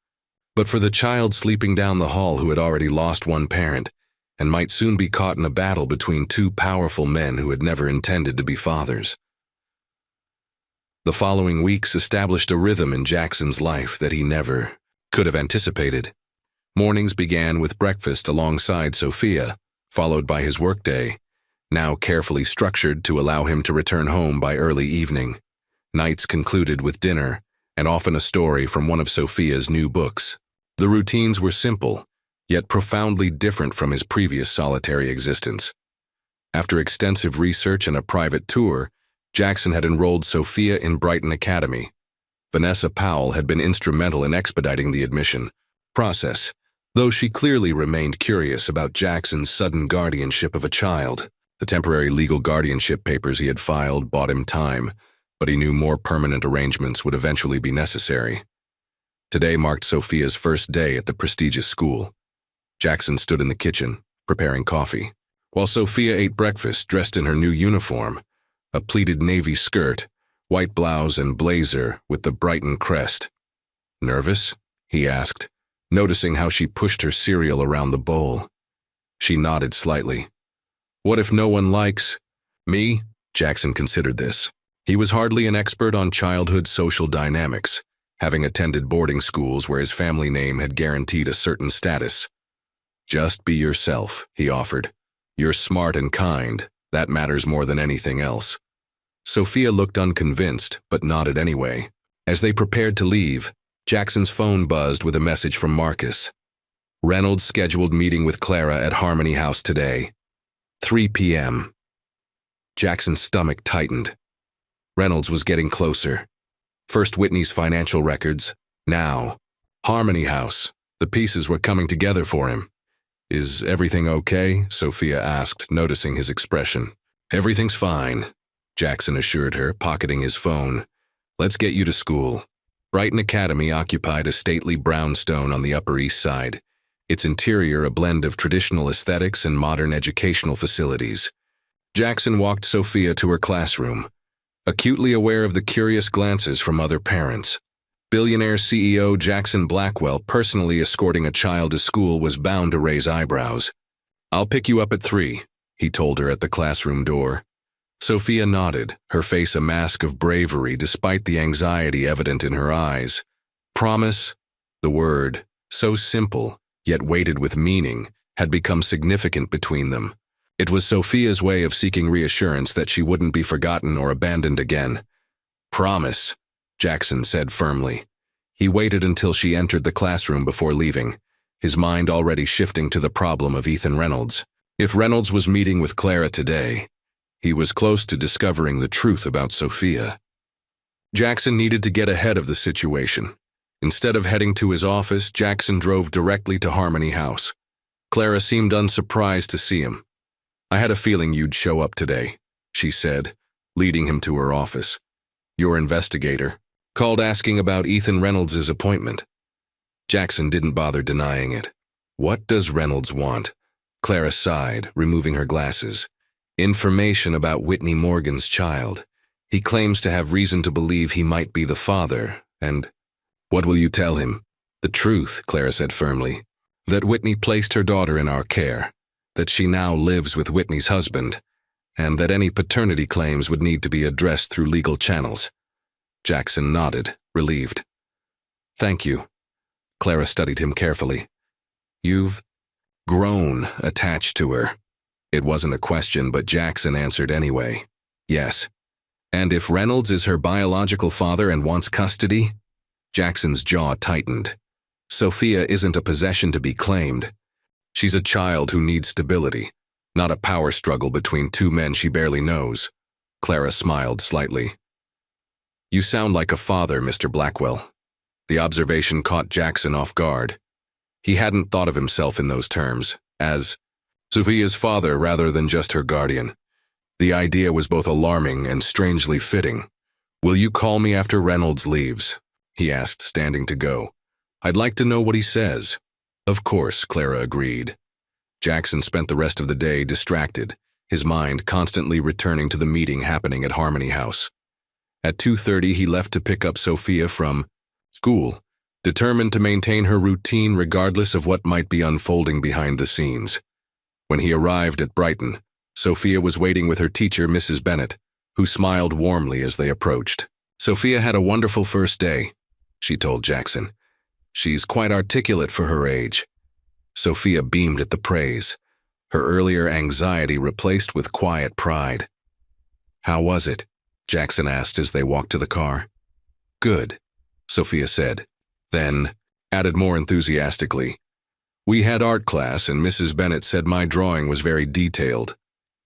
but for the child sleeping down the hall who had already lost one parent and might soon be caught in a battle between two powerful men who had never intended to be fathers. The following weeks established a rhythm in Jackson's life that he never could have anticipated. Mornings began with breakfast alongside Sophia, followed by his workday, now carefully structured to allow him to return home by early evening. Nights concluded with dinner, and often a story from one of Sophia's new books. The routines were simple, yet profoundly different from his previous solitary existence. After extensive research and a private tour, Jackson had enrolled Sophia in Brighton Academy. Vanessa Powell had been instrumental in expediting the admission process, though she clearly remained curious about Jackson's sudden guardianship of a child. The temporary legal guardianship papers he had filed bought him time, but he knew more permanent arrangements would eventually be necessary. Today marked Sophia's first day at the prestigious school. Jackson stood in the kitchen, preparing coffee, while Sophia ate breakfast dressed in her new uniform, a pleated navy skirt, white blouse and blazer with the Brighton crest. "Nervous?" he asked, noticing how she pushed her cereal around the bowl. She nodded slightly. "What if no one likes me?" Jackson considered this. He was hardly an expert on childhood social dynamics, having attended boarding schools where his family name had guaranteed a certain status. "Just be yourself," he offered. "You're smart and kind. That matters more than anything else." Sophia looked unconvinced, but nodded anyway. As they prepared to leave, Jackson's phone buzzed with a message from Marcus. "Reynolds scheduled meeting with Clara at Harmony House today. 3 p.m. Jackson's stomach tightened. Reynolds was getting closer. First Whitney's financial records, now Harmony House. The pieces were coming together for him. "Is everything okay?" Sophia asked, noticing his expression. "Everything's fine," Jackson assured her, pocketing his phone. "Let's get you to school." Brighton Academy occupied a stately brownstone on the Upper East Side, its interior a blend of traditional aesthetics and modern educational facilities. Jackson walked Sophia to her classroom, acutely aware of the curious glances from other parents. Billionaire CEO Jackson Blackwell personally escorting a child to school was bound to raise eyebrows. "I'll pick you up at 3, he told her at the classroom door. Sophia nodded, her face a mask of bravery despite the anxiety evident in her eyes. Promise, the word, so simple, yet weighted with meaning, had become significant between them. It was Sophia's way of seeking reassurance that she wouldn't be forgotten or abandoned again. "Promise," Jackson said firmly. He waited until she entered the classroom before leaving, his mind already shifting to the problem of Ethan Reynolds. If Reynolds was meeting with Clara today, he was close to discovering the truth about Sophia. Jackson needed to get ahead of the situation. Instead of heading to his office, Jackson drove directly to Harmony House. Clara seemed unsurprised to see him. "I had a feeling you'd show up today," she said, leading him to her office. "Your investigator called asking about Ethan Reynolds' appointment." Jackson didn't bother denying it. "What does Reynolds want?" Clara sighed, removing her glasses. "Information about Whitney Morgan's child. He claims to have reason to believe he might be the father, and—" "What will you tell him?" "The truth," Clara said firmly. "That Whitney placed her daughter in our care, that she now lives with Whitney's husband, and that any paternity claims would need to be addressed through legal channels." Jackson nodded, relieved. "Thank you." Clara studied him carefully. "You've grown attached to her." It wasn't a question, but Jackson answered anyway. "Yes." "And if Reynolds is her biological father and wants custody?" Jackson's jaw tightened. "Sophia isn't a possession to be claimed. She's a child who needs stability, not a power struggle between two men she barely knows." Clara smiled slightly. "You sound like a father, Mr. Blackwell." The observation caught Jackson off guard. He hadn't thought of himself in those terms, as Sophia's father rather than just her guardian. The idea was both alarming and strangely fitting. "Will you call me after Reynolds leaves?" he asked, standing to go. "I'd like to know what he says." "Of course," Clara agreed. Jackson spent the rest of the day distracted, his mind constantly returning to the meeting happening at Harmony House. At 2:30, he left to pick up Sophia from school, determined to maintain her routine regardless of what might be unfolding behind the scenes. When he arrived at Brighton, Sophia was waiting with her teacher, Mrs. Bennet, who smiled warmly as they approached. "Sophia had a wonderful first day," she told Jackson. "She's quite articulate for her age." Sophia beamed at the praise, her earlier anxiety replaced with quiet pride. "How was it?" Jackson asked as they walked to the car. "Good," Sophia said, then added more enthusiastically, "We had art class and Mrs. Bennet said my drawing was very detailed."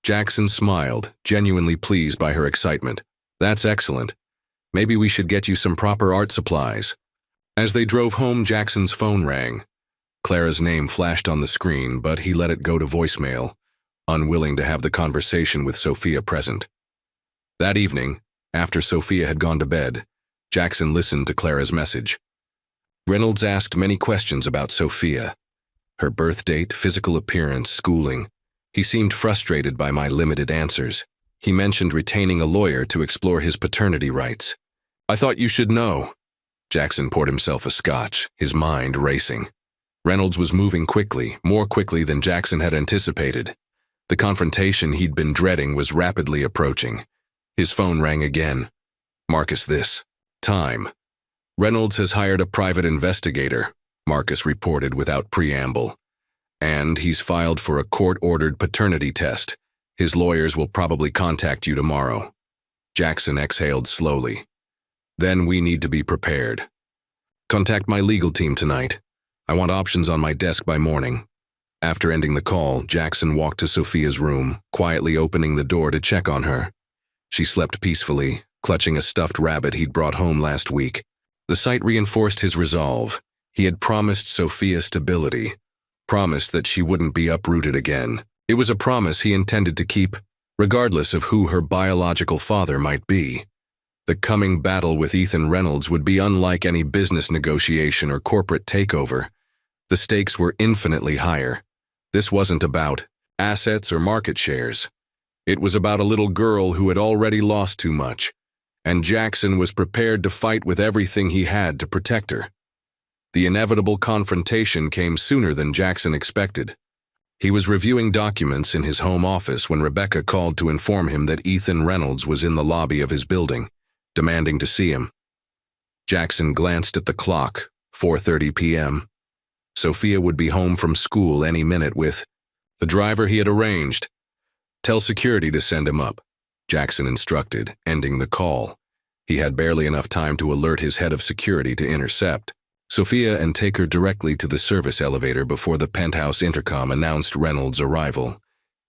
Jackson smiled, genuinely pleased by her excitement. "That's excellent. Maybe we should get you some proper art supplies." As they drove home, Jackson's phone rang. Clara's name flashed on the screen, but he let it go to voicemail, unwilling to have the conversation with Sophia present. That evening, after Sophia had gone to bed, Jackson listened to Clara's message. Reynolds asked many questions about Sophia. Her birth date, physical appearance, schooling. He seemed frustrated by my limited answers. He mentioned retaining a lawyer to explore his paternity rights. "I thought you should know." Jackson poured himself a scotch, his mind racing. Reynolds was moving quickly, more quickly than Jackson had anticipated. The confrontation he'd been dreading was rapidly approaching. His phone rang again. "Marcus, this. Time. Reynolds has hired a private investigator," Marcus reported without preamble. "And he's filed for a court-ordered paternity test. His lawyers will probably contact you tomorrow." Jackson exhaled slowly. "Then we need to be prepared. Contact my legal team tonight. I want options on my desk by morning." After ending the call, Jackson walked to Sophia's room, quietly opening the door to check on her. She slept peacefully, clutching a stuffed rabbit he'd brought home last week. The sight reinforced his resolve. He had promised Sophia stability, promised that she wouldn't be uprooted again. It was a promise he intended to keep, regardless of who her biological father might be. The coming battle with Ethan Reynolds would be unlike any business negotiation or corporate takeover. The stakes were infinitely higher. This wasn't about assets or market shares. It was about a little girl who had already lost too much, and Jackson was prepared to fight with everything he had to protect her. The inevitable confrontation came sooner than Jackson expected. He was reviewing documents in his home office when Rebecca called to inform him that Ethan Reynolds was in the lobby of his building, demanding to see him. Jackson glanced at the clock, 4:30 p.m. Sophia would be home from school any minute with the driver he had arranged. "Tell security to send him up," Jackson instructed, ending the call. He had barely enough time to alert his head of security to intercept Sophia and take her directly to the service elevator before the penthouse intercom announced Reynolds' arrival.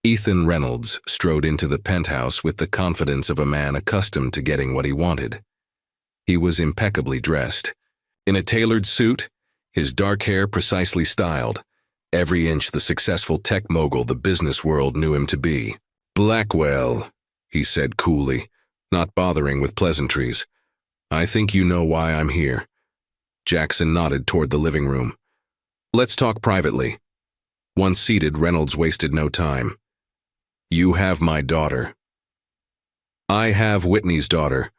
Ethan Reynolds strode into the penthouse with the confidence of a man accustomed to getting what he wanted. He was impeccably dressed. In a tailored suit, his dark hair precisely styled, every inch the successful tech mogul the business world knew him to be. "Blackwell," he said coolly, not bothering with pleasantries. "I think you know why I'm here." Jackson nodded toward the living room. "Let's talk privately." Once seated, Reynolds wasted no time. "You have my daughter." "I have Whitney's daughter,"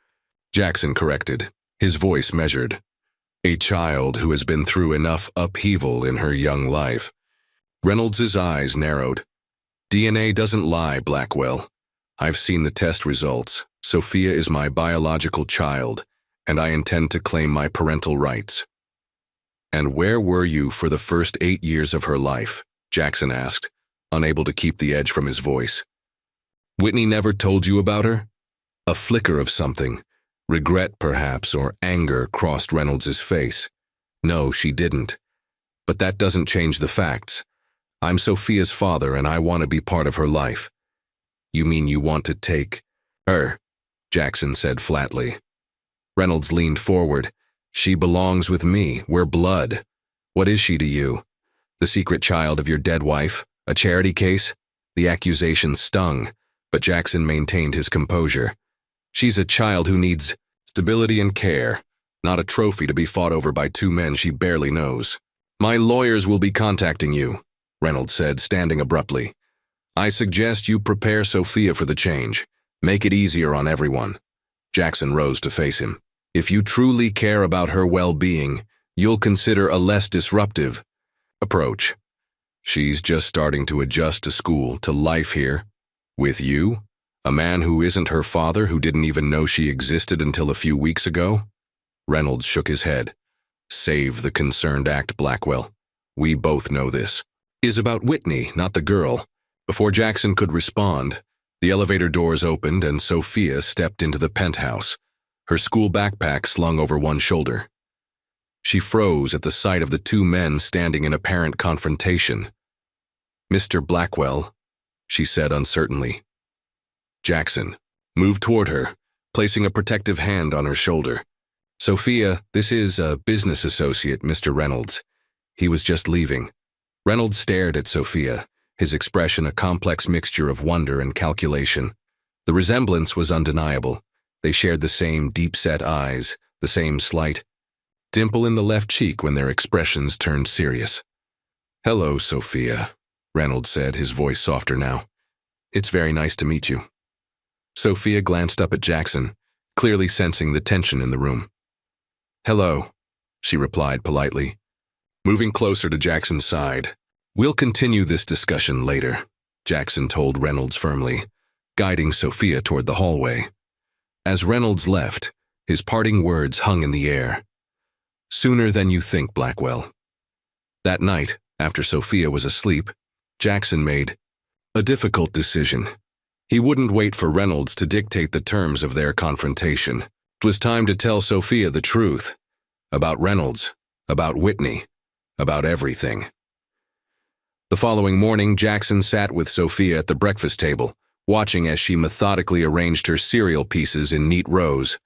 Jackson corrected, his voice measured. "A child who has been through enough upheaval in her young life." Reynolds' eyes narrowed. "DNA doesn't lie, Blackwell. I've seen the test results. Sophia is my biological child, and I intend to claim my parental rights." "And where were you for the first 8 years of her life?" Jackson asked, unable to keep the edge from his voice. "Whitney never told you about her?" A flicker of something, regret perhaps, or anger crossed Reynolds' face. "No, she didn't. But that doesn't change the facts. I'm Sophia's father and I want to be part of her life." "You mean you want to take her?" Jackson said flatly. Reynolds leaned forward. "She belongs with me. We're blood. What is she to you? The secret child of your dead wife? A charity case?" The accusation stung, but Jackson maintained his composure. "She's a child who needs stability and care, not a trophy to be fought over by two men she barely knows." "My lawyers will be contacting you," Reynolds said, standing abruptly. "I suggest you prepare Sophia for the change. Make it easier on everyone." Jackson rose to face him. "If you truly care about her well-being, you'll consider a less disruptive approach." She's just starting to adjust to school, to life here. With you? A man who isn't her father, who didn't even know she existed until a few weeks ago? Reynolds shook his head. Save the concerned act, Blackwell. We both know this. Is about Whitney, not the girl. Before Jackson could respond, the elevator doors opened and Sophia stepped into the penthouse, her school backpack slung over one shoulder. She froze at the sight of the two men standing in apparent confrontation. "Mr. Blackwell," she said uncertainly. Jackson moved toward her, placing a protective hand on her shoulder. "Sophia, this is a business associate, Mr. Reynolds. He was just leaving." Reynolds stared at Sophia, his expression a complex mixture of wonder and calculation. The resemblance was undeniable. They shared the same deep-set eyes, the same slight dimple in the left cheek when their expressions turned serious. "Hello, Sophia," Reynolds said, his voice softer now. "It's very nice to meet you." Sophia glanced up at Jackson, clearly sensing the tension in the room. "Hello," she replied politely. Moving closer to Jackson's side, "We'll continue this discussion later," Jackson told Reynolds firmly, guiding Sophia toward the hallway. As Reynolds left, his parting words hung in the air. "Sooner than you think, Blackwell." That night, after Sophia was asleep, Jackson made a difficult decision. He wouldn't wait for Reynolds to dictate the terms of their confrontation. It was time to tell Sophia the truth. About Reynolds, about Whitney, about everything. The following morning, Jackson sat with Sophia at the breakfast table, watching as she methodically arranged her cereal pieces in neat rows.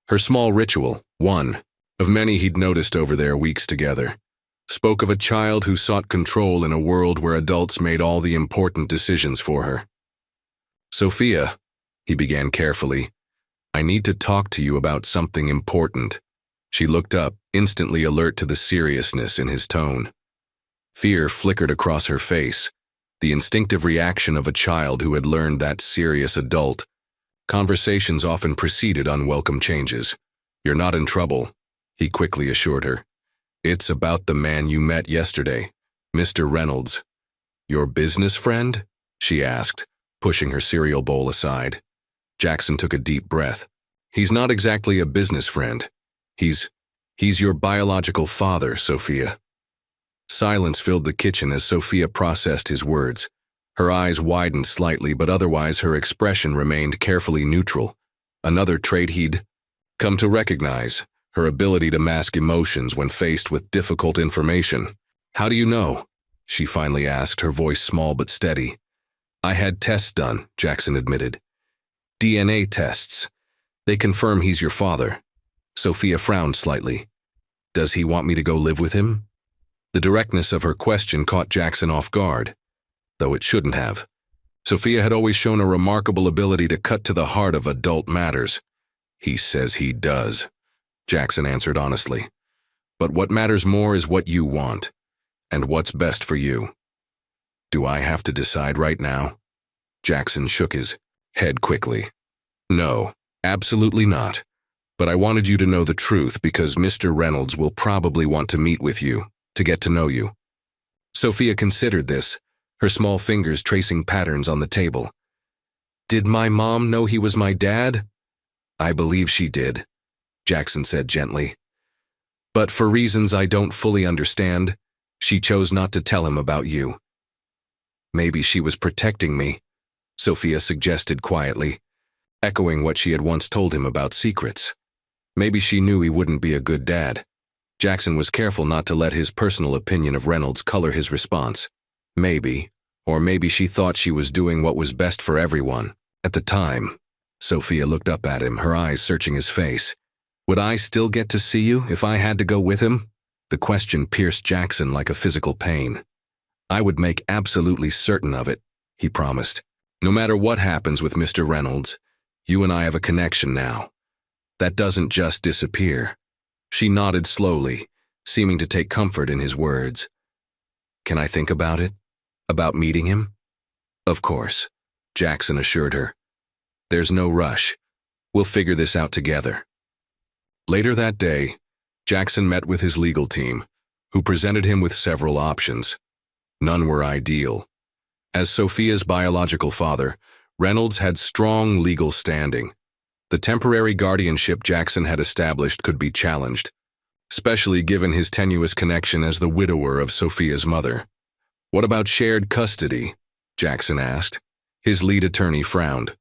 Her small ritual, one of many he'd noticed over their weeks together, spoke of a child who sought control in a world where adults made all the important decisions for her. "Sophia," he began carefully, "I need to talk to you about something important." She looked up, instantly alert to the seriousness in his tone. Fear flickered across her face, the instinctive reaction of a child who had learned that serious adult. Conversations often preceded unwelcome changes. "You're not in trouble," he quickly assured her. "It's about the man you met yesterday, Mr. Reynolds." "Your business friend?" she asked, pushing her cereal bowl aside. Jackson took a deep breath. "He's not exactly a business friend. He's your biological father, Sophia." Silence filled the kitchen as Sophia processed his words. Her eyes widened slightly, but otherwise her expression remained carefully neutral. Another trait he'd come to recognize, her ability to mask emotions when faced with difficult information. "How do you know?" she finally asked, her voice small but steady. "I had tests done," Jackson admitted. "DNA tests. They confirm he's your father." Sophia frowned slightly. "Does he want me to go live with him?" The directness of her question caught Jackson off guard, though it shouldn't have. Sophia had always shown a remarkable ability to cut to the heart of adult matters. "He says he does," Jackson answered honestly. "But what matters more is what you want, and what's best for you." "Do I have to decide right now?" Jackson shook his head quickly. "No, absolutely not. But I wanted you to know the truth because Mr. Reynolds will probably want to meet with you, to get to know you." Sophia considered this, her small fingers tracing patterns on the table. "Did my mom know he was my dad?" "I believe she did," Jackson said gently. "But for reasons I don't fully understand, she chose not to tell him about you." "Maybe she was protecting me," Sophia suggested quietly, echoing what she had once told him about secrets. Maybe she knew he wouldn't be a good dad. Jackson was careful not to let his personal opinion of Reynolds color his response. Maybe, or maybe she thought she was doing what was best for everyone. At the time, Sophia looked up at him, her eyes searching his face. "Would I still get to see you if I had to go with him?" The question pierced Jackson like a physical pain. "I would make absolutely certain of it," he promised. "No matter what happens with Mr. Reynolds, you and I have a connection now. That doesn't just disappear." She nodded slowly, seeming to take comfort in his words. "Can I think about it? About meeting him?" "Of course," Jackson assured her. "There's no rush. We'll figure this out together." Later that day, Jackson met with his legal team, who presented him with several options. None were ideal. As Sophia's biological father, Reynolds had strong legal standing. The temporary guardianship Jackson had established could be challenged, especially given his tenuous connection as the widower of Sophia's mother. "What about shared custody?" Jackson asked. His lead attorney frowned.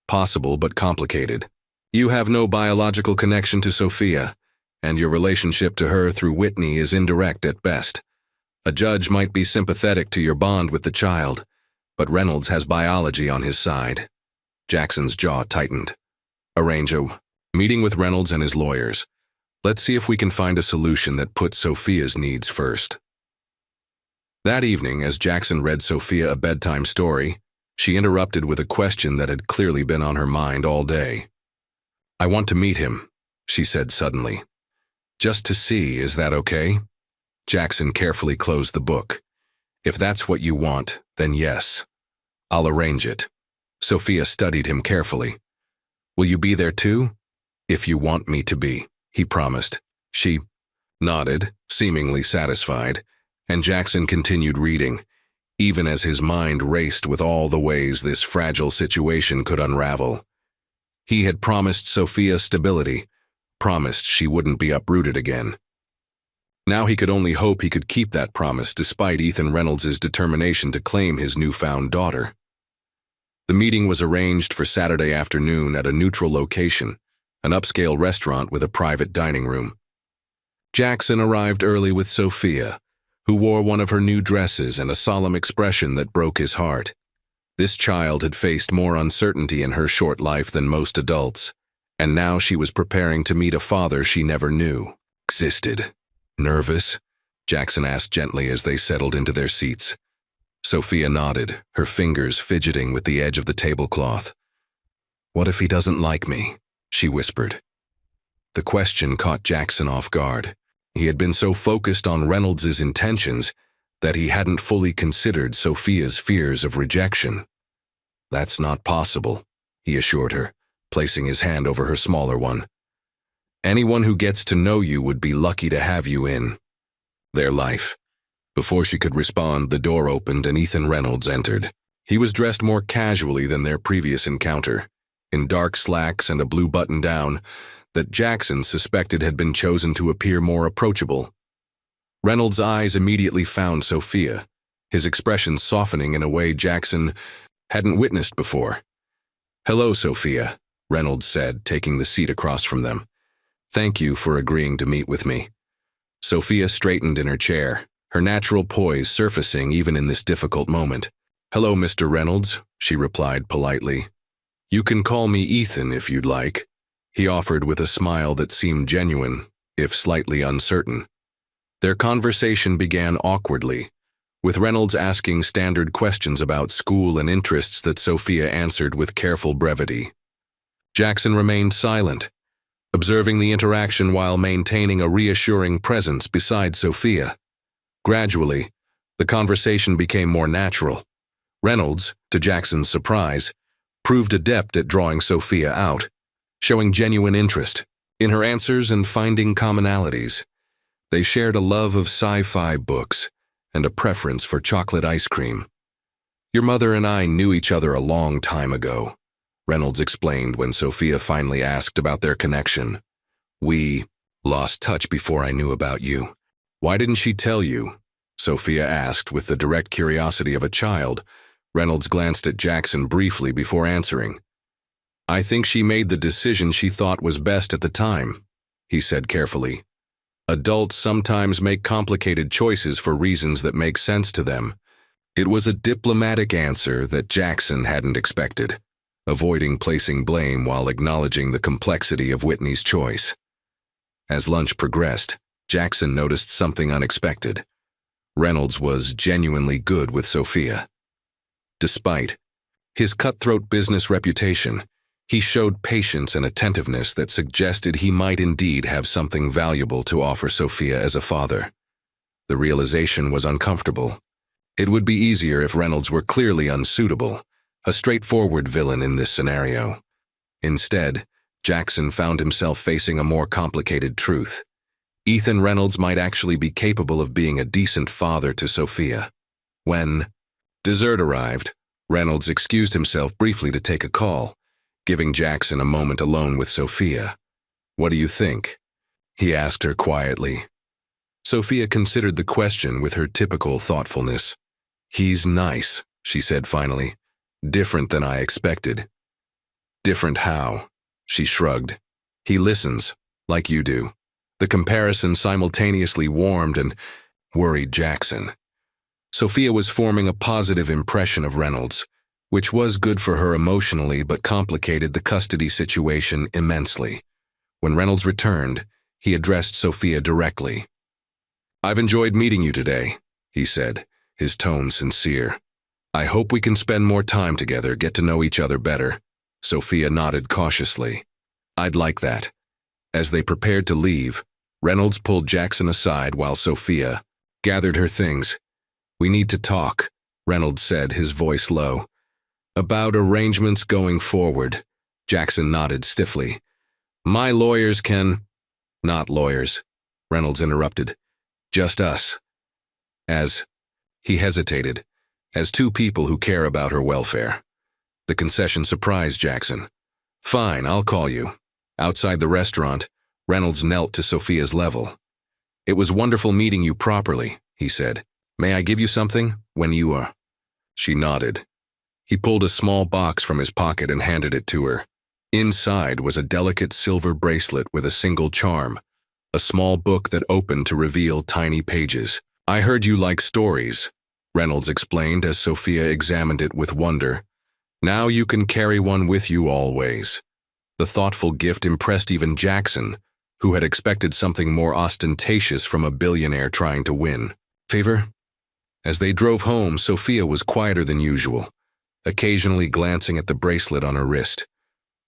"Possible but complicated. You have no biological connection to Sophia, and your relationship to her through Whitney is indirect at best. A judge might be sympathetic to your bond with the child, but Reynolds has biology on his side." Jackson's jaw tightened. "Arrange a meeting with Reynolds and his lawyers. Let's see if we can find a solution that puts Sophia's needs first." That evening, as Jackson read Sophia a bedtime story, she interrupted with a question that had clearly been on her mind all day. "I want to meet him," she said suddenly. "Just to see, is that okay?" Jackson carefully closed the book. "If that's what you want, then yes. I'll arrange it." Sophia studied him carefully. "Will you be there too?" "If you want me to be," he promised. She nodded, seemingly satisfied, and Jackson continued reading, even as his mind raced with all the ways this fragile situation could unravel. He had promised Sophia stability, promised she wouldn't be uprooted again. Now he could only hope he could keep that promise despite Ethan Reynolds' determination to claim his newfound daughter. The meeting was arranged for Saturday afternoon at a neutral location, an upscale restaurant with a private dining room. Jackson arrived early with Sophia, who wore one of her new dresses and a solemn expression that broke his heart. This child had faced more uncertainty in her short life than most adults, and now she was preparing to meet a father she never knew existed. "Nervous?" Jackson asked gently as they settled into their seats. Sophia nodded, her fingers fidgeting with the edge of the tablecloth. "What if he doesn't like me?" she whispered. The question caught Jackson off guard. He had been so focused on Reynolds' intentions that he hadn't fully considered Sophia's fears of rejection. "That's not possible," he assured her, placing his hand over her smaller one. "Anyone who gets to know you would be lucky to have you in their life." Before she could respond, the door opened and Ethan Reynolds entered. He was dressed more casually than their previous encounter, in dark slacks and a blue button-down that Jackson suspected had been chosen to appear more approachable. Reynolds' eyes immediately found Sophia, his expression softening in a way Jackson hadn't witnessed before. "Hello, Sophia," Reynolds said, taking the seat across from them. "Thank you for agreeing to meet with me." Sophia straightened in her chair, her natural poise surfacing even in this difficult moment. "Hello, Mr. Reynolds," she replied politely. "You can call me Ethan if you'd like," he offered with a smile that seemed genuine, if slightly uncertain. Their conversation began awkwardly, with Reynolds asking standard questions about school and interests that Sophia answered with careful brevity. Jackson remained silent, observing the interaction while maintaining a reassuring presence beside Sophia. Gradually, the conversation became more natural. Reynolds, to Jackson's surprise, proved adept at drawing Sophia out, showing genuine interest in her answers and finding commonalities. They shared a love of sci-fi books and a preference for chocolate ice cream. "Your mother and I knew each other a long time ago," Reynolds explained when Sophia finally asked about their connection. "We lost touch before I knew about you." "Why didn't she tell you?" Sophia asked with the direct curiosity of a child. Reynolds glanced at Jackson briefly before answering. "I think she made the decision she thought was best at the time," he said carefully. "Adults sometimes make complicated choices for reasons that make sense to them." It was a diplomatic answer that Jackson hadn't expected, avoiding placing blame while acknowledging the complexity of Whitney's choice. As lunch progressed, Jackson noticed something unexpected. Reynolds was genuinely good with Sophia. Despite his cutthroat business reputation, he showed patience and attentiveness that suggested he might indeed have something valuable to offer Sophia as a father. The realization was uncomfortable. It would be easier if Reynolds were clearly unsuitable, a straightforward villain in this scenario. Instead, Jackson found himself facing a more complicated truth. Ethan Reynolds might actually be capable of being a decent father to Sophia. When dessert arrived, Reynolds excused himself briefly to take a call, giving Jackson a moment alone with Sophia. "What do you think?" he asked her quietly. Sophia considered the question with her typical thoughtfulness. "He's nice," she said finally. "Different than I expected." "Different how?" She shrugged. "He listens, like you do." The comparison simultaneously warmed and worried Jackson. Sophia was forming a positive impression of Reynolds, which was good for her emotionally but complicated the custody situation immensely. When Reynolds returned, he addressed Sophia directly. "I've enjoyed meeting you today," he said, his tone sincere. "I hope we can spend more time together, get to know each other better." Sophia nodded cautiously. "I'd like that." As they prepared to leave, Reynolds pulled Jackson aside while Sophia gathered her things. "We need to talk," Reynolds said, his voice low. "About arrangements going forward." Jackson nodded stiffly. "My lawyers can—" "Not lawyers," Reynolds interrupted. "Just us." He hesitated, "as two people who care about her welfare." The concession surprised Jackson. "Fine, I'll call you." Outside the restaurant, Reynolds knelt to Sophia's level. "It was wonderful meeting you properly," he said. "May I give you something when you are?" She nodded. He pulled a small box from his pocket and handed it to her. Inside was a delicate silver bracelet with a single charm, a small book that opened to reveal tiny pages. "I heard you like stories," Reynolds explained as Sophia examined it with wonder. "Now you can carry one with you always." The thoughtful gift impressed even Jackson, who had expected something more ostentatious from a billionaire trying to win. "Favor?" As they drove home, Sophia was quieter than usual, occasionally glancing at the bracelet on her wrist.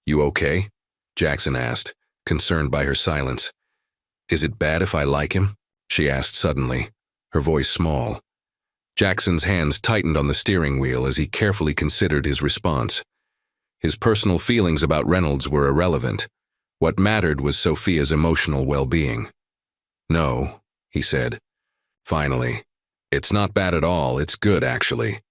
"You okay?" Jackson asked, concerned by her silence. "Is it bad if I like him?" she asked suddenly, her voice small. Jackson's hands tightened on the steering wheel as he carefully considered his response. His personal feelings about Reynolds were irrelevant. What mattered was Sophia's emotional well-being. "No," he said. Finally. "It's not bad at all, it's good actually.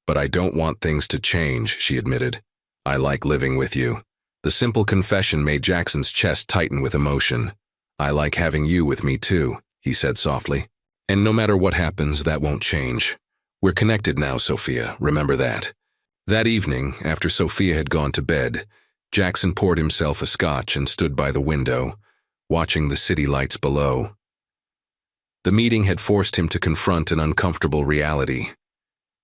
But I don't want things to change," she admitted. "I like living with you." The simple confession made Jackson's chest tighten with emotion. "I like having you with me too," he said softly. "And no matter what happens, that won't change. We're connected now, Sophia, remember that." That evening, after Sophia had gone to bed, Jackson poured himself a scotch and stood by the window, watching the city lights below. The meeting had forced him to confront an uncomfortable reality.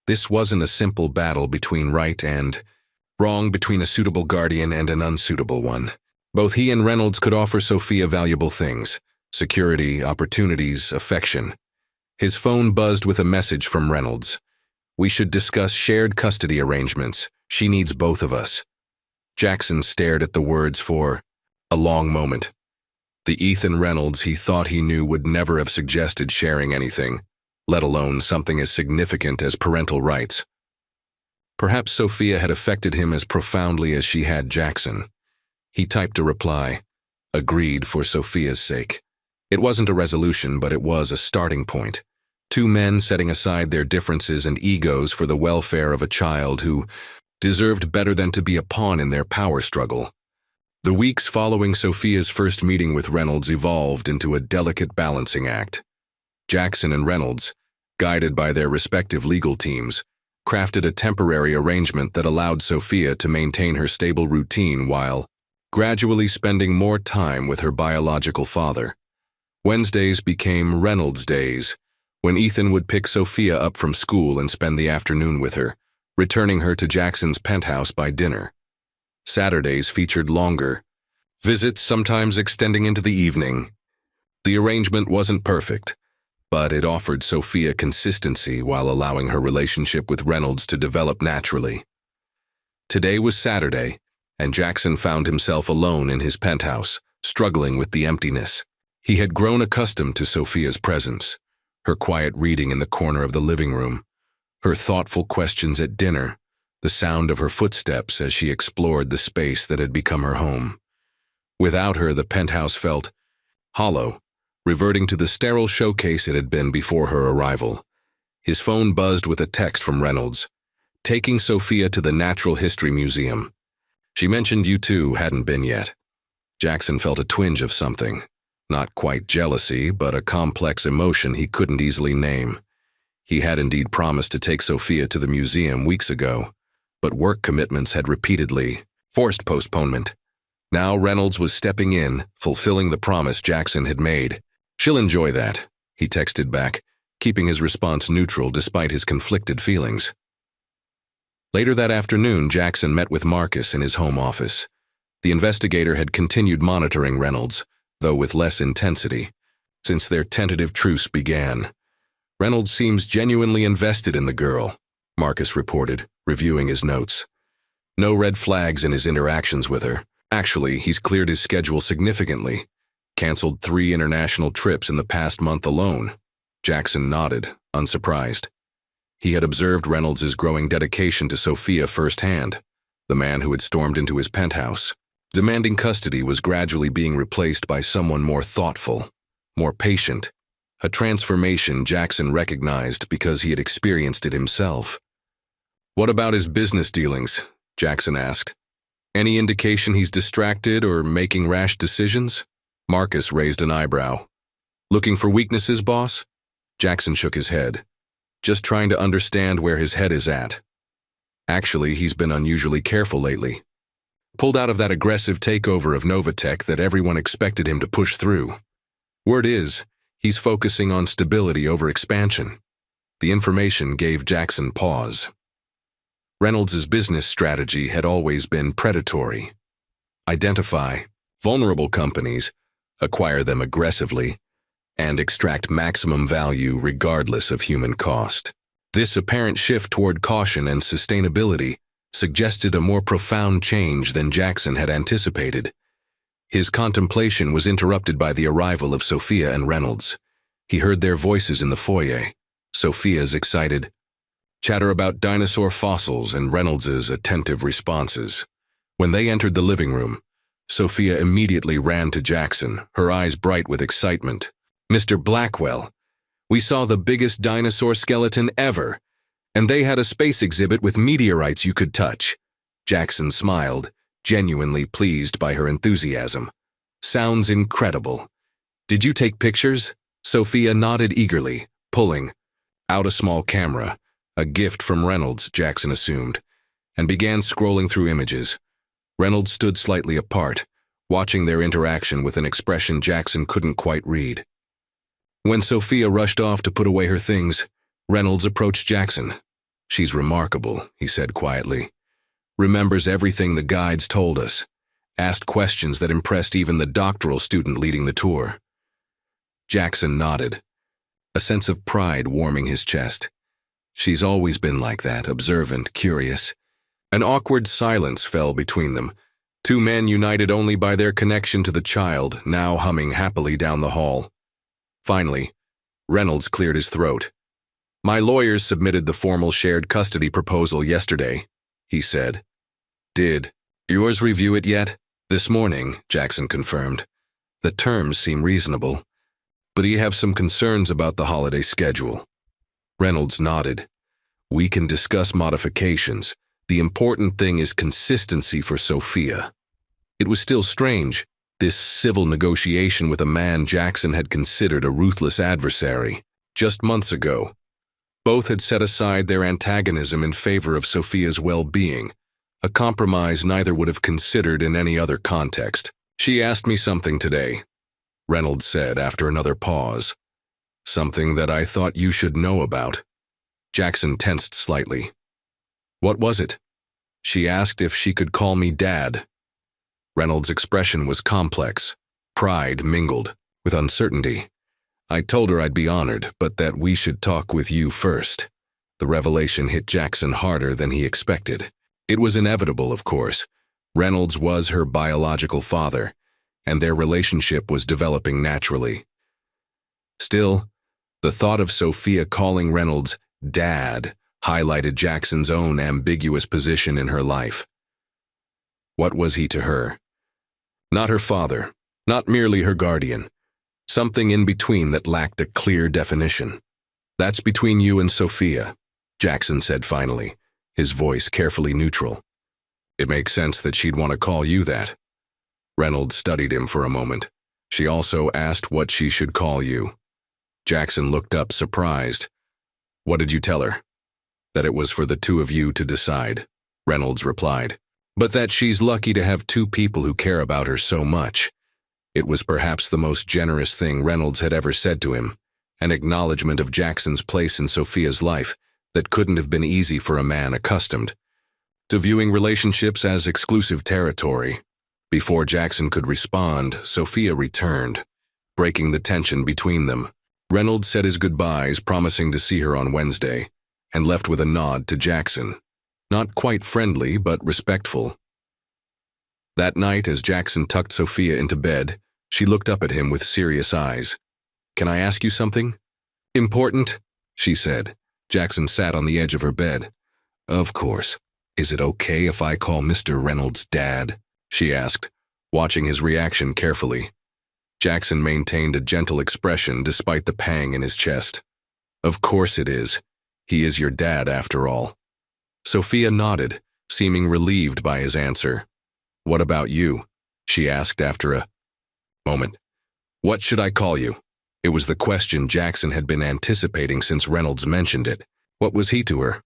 This wasn't a simple battle between right and wrong, between a suitable guardian and an unsuitable one. Both he and Reynolds could offer Sophia valuable things: security, opportunities, affection. His phone buzzed with a message from Reynolds. "We should discuss shared custody arrangements. She needs both of us." Jackson stared at the words for a long moment. The Ethan Reynolds he thought he knew would never have suggested sharing anything, let alone something as significant as parental rights. Perhaps Sophia had affected him as profoundly as she had Jackson. He typed a reply, agreed for Sophia's sake. It wasn't a resolution, but it was a starting point. Two men setting aside their differences and egos for the welfare of a child who deserved better than to be a pawn in their power struggle. The weeks following Sophia's first meeting with Reynolds evolved into a delicate balancing act. Jackson and Reynolds, guided by their respective legal teams, crafted a temporary arrangement that allowed Sophia to maintain her stable routine while gradually spending more time with her biological father. Wednesdays became Reynolds' days, when Ethan would pick Sophia up from school and spend the afternoon with her, returning her to Jackson's penthouse by dinner. Saturdays featured longer visits, sometimes extending into the evening. The arrangement wasn't perfect, but it offered Sophia consistency while allowing her relationship with Reynolds to develop naturally. Today was Saturday, and Jackson found himself alone in his penthouse, struggling with the emptiness. He had grown accustomed to Sophia's presence, her quiet reading in the corner of the living room, her thoughtful questions at dinner, the sound of her footsteps as she explored the space that had become her home. Without her, the penthouse felt hollow, reverting to the sterile showcase it had been before her arrival. His phone buzzed with a text from Reynolds, taking Sophia to the Natural History Museum. She mentioned you two hadn't been yet. Jackson felt a twinge of something. Not quite jealousy, but a complex emotion he couldn't easily name. He had indeed promised to take Sophia to the museum weeks ago, but work commitments had repeatedly forced postponement. Now Reynolds was stepping in, fulfilling the promise Jackson had made. "She'll enjoy that," he texted back, keeping his response neutral despite his conflicted feelings. Later that afternoon, Jackson met with Marcus in his home office. The investigator had continued monitoring Reynolds, though with less intensity, since their tentative truce began. "Reynolds seems genuinely invested in the girl," Marcus reported, reviewing his notes. "No red flags in his interactions with her. Actually, he's cleared his schedule significantly. Canceled 3 international trips in the past month alone." Jackson nodded, unsurprised. He had observed Reynolds' growing dedication to Sophia firsthand. The man who had stormed into his penthouse, demanding custody, was gradually being replaced by someone more thoughtful, more patient. A transformation Jackson recognized because he had experienced it himself. "What about his business dealings?" Jackson asked. "Any indication he's distracted or making rash decisions?" Marcus raised an eyebrow. "Looking for weaknesses, boss?" Jackson shook his head. "Just trying to understand where his head is at. Actually, he's been unusually careful lately. Pulled out of that aggressive takeover of Novatech that everyone expected him to push through. Word is, he's focusing on stability over expansion." The information gave Jackson pause. Reynolds' business strategy had always been predatory. Identify vulnerable companies, acquire them aggressively, and extract maximum value regardless of human cost. This apparent shift toward caution and sustainability suggested a more profound change than Jackson had anticipated. His contemplation was interrupted by the arrival of Sophia and Reynolds. He heard their voices in the foyer, Sophia's excited chatter about dinosaur fossils and Reynolds' attentive responses. When they entered the living room, Sophia immediately ran to Jackson, her eyes bright with excitement. "Mr. Blackwell, we saw the biggest dinosaur skeleton ever, and they had a space exhibit with meteorites you could touch." Jackson smiled, genuinely pleased by her enthusiasm. "Sounds incredible. Did you take pictures?" Sophia nodded eagerly, pulling out a small camera, a gift from Reynolds, Jackson assumed, and began scrolling through images. Reynolds stood slightly apart, watching their interaction with an expression Jackson couldn't quite read. When Sophia rushed off to put away her things, Reynolds approached Jackson. "She's remarkable," he said quietly. "Remembers everything the guides told us. Asked questions that impressed even the doctoral student leading the tour." Jackson nodded, a sense of pride warming his chest. She's always been like that, observant, curious. An awkward silence fell between them, two men united only by their connection to the child, now humming happily down the hall. Finally, Reynolds cleared his throat. "My lawyers submitted the formal shared custody proposal yesterday," he said. "Did yours review it yet?" "This morning," Jackson confirmed. "The terms seem reasonable, but you have some concerns about the holiday schedule." Reynolds nodded. "We can discuss modifications. The important thing is consistency for Sophia." It was still strange, this civil negotiation with a man Jackson had considered a ruthless adversary. Just months ago, both had set aside their antagonism in favor of Sophia's well-being, a compromise neither would have considered in any other context. "She asked me something today," Reynolds said after another pause. "Something that I thought you should know about." Jackson tensed slightly. "What was it?" "She asked if she could call me Dad." Reynolds' expression was complex, pride mingled with uncertainty. "I told her I'd be honored, but that we should talk with you first." The revelation hit Jackson harder than he expected. It was inevitable, of course. Reynolds was her biological father, and their relationship was developing naturally. Still, the thought of Sophia calling Reynolds Dad highlighted Jackson's own ambiguous position in her life. What was he to her? Not her father, not merely her guardian. Something in between that lacked a clear definition. That's between you and Sophia, Jackson said finally, his voice carefully neutral. It makes sense that she'd want to call you that. Reynolds studied him for a moment. She also asked what she should call you. Jackson looked up, surprised. What did you tell her? That it was for the two of you to decide, Reynolds replied. But that she's lucky to have two people who care about her so much. It was perhaps the most generous thing Reynolds had ever said to him, an acknowledgement of Jackson's place in Sophia's life that couldn't have been easy for a man accustomed to viewing relationships as exclusive territory. Before Jackson could respond, Sophia returned, breaking the tension between them. Reynolds said his goodbyes, promising to see her on Wednesday, and left with a nod to Jackson. Not quite friendly, but respectful. That night, as Jackson tucked Sophia into bed, she looked up at him with serious eyes. "Can I ask you something?" "Important," she said. Jackson sat on the edge of her bed. "Of course. Is it okay if I call Mr. Reynolds Dad?" she asked, watching his reaction carefully. Jackson maintained a gentle expression despite the pang in his chest. "Of course it is. He is your dad, after all." Sophia nodded, seeming relieved by his answer. "What about you?" she asked after a moment. "What should I call you?" It was the question Jackson had been anticipating since Reynolds mentioned it. What was he to her?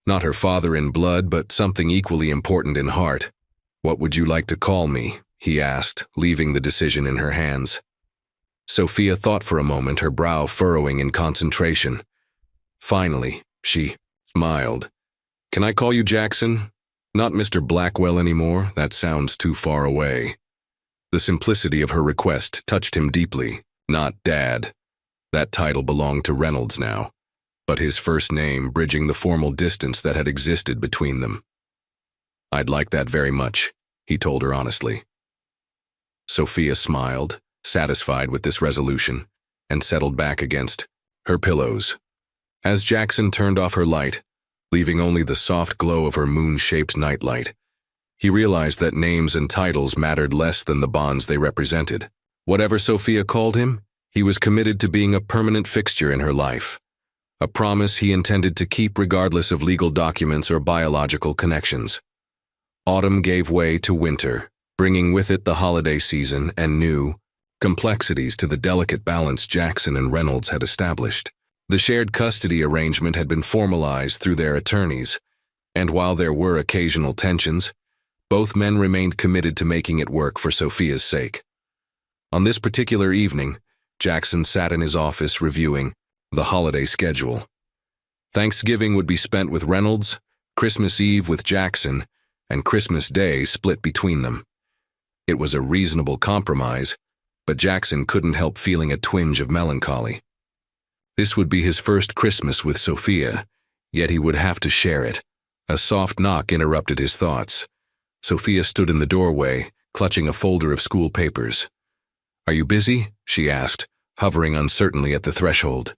Not her father in blood, but something equally important in heart. "What would you like to call me?" he asked, leaving the decision in her hands. Sophia thought for a moment, her brow furrowing in concentration. Finally, she smiled. "Can I call you Jackson? Not Mr. Blackwell anymore, that sounds too far away." The simplicity of her request touched him deeply. Not Dad. That title belonged to Reynolds now, but his first name bridging the formal distance that had existed between them. "I'd like that very much," he told her honestly. Sophia smiled, satisfied with this resolution, and settled back against her pillows. As Jackson turned off her light, leaving only the soft glow of her moon-shaped nightlight, he realized that names and titles mattered less than the bonds they represented. Whatever Sophia called him, he was committed to being a permanent fixture in her life, a promise he intended to keep regardless of legal documents or biological connections. Autumn gave way to winter, bringing with it the holiday season and new complexities to the delicate balance Jackson and Reynolds had established. The shared custody arrangement had been formalized through their attorneys, and while there were occasional tensions, both men remained committed to making it work for Sophia's sake. On this particular evening, Jackson sat in his office reviewing the holiday schedule. Thanksgiving would be spent with Reynolds, Christmas Eve with Jackson, and Christmas Day split between them. It was a reasonable compromise, but Jackson couldn't help feeling a twinge of melancholy. This would be his first Christmas with Sophia, yet he would have to share it. A soft knock interrupted his thoughts. Sophia stood in the doorway, clutching a folder of school papers. "Are you busy?" she asked, hovering uncertainly at the threshold.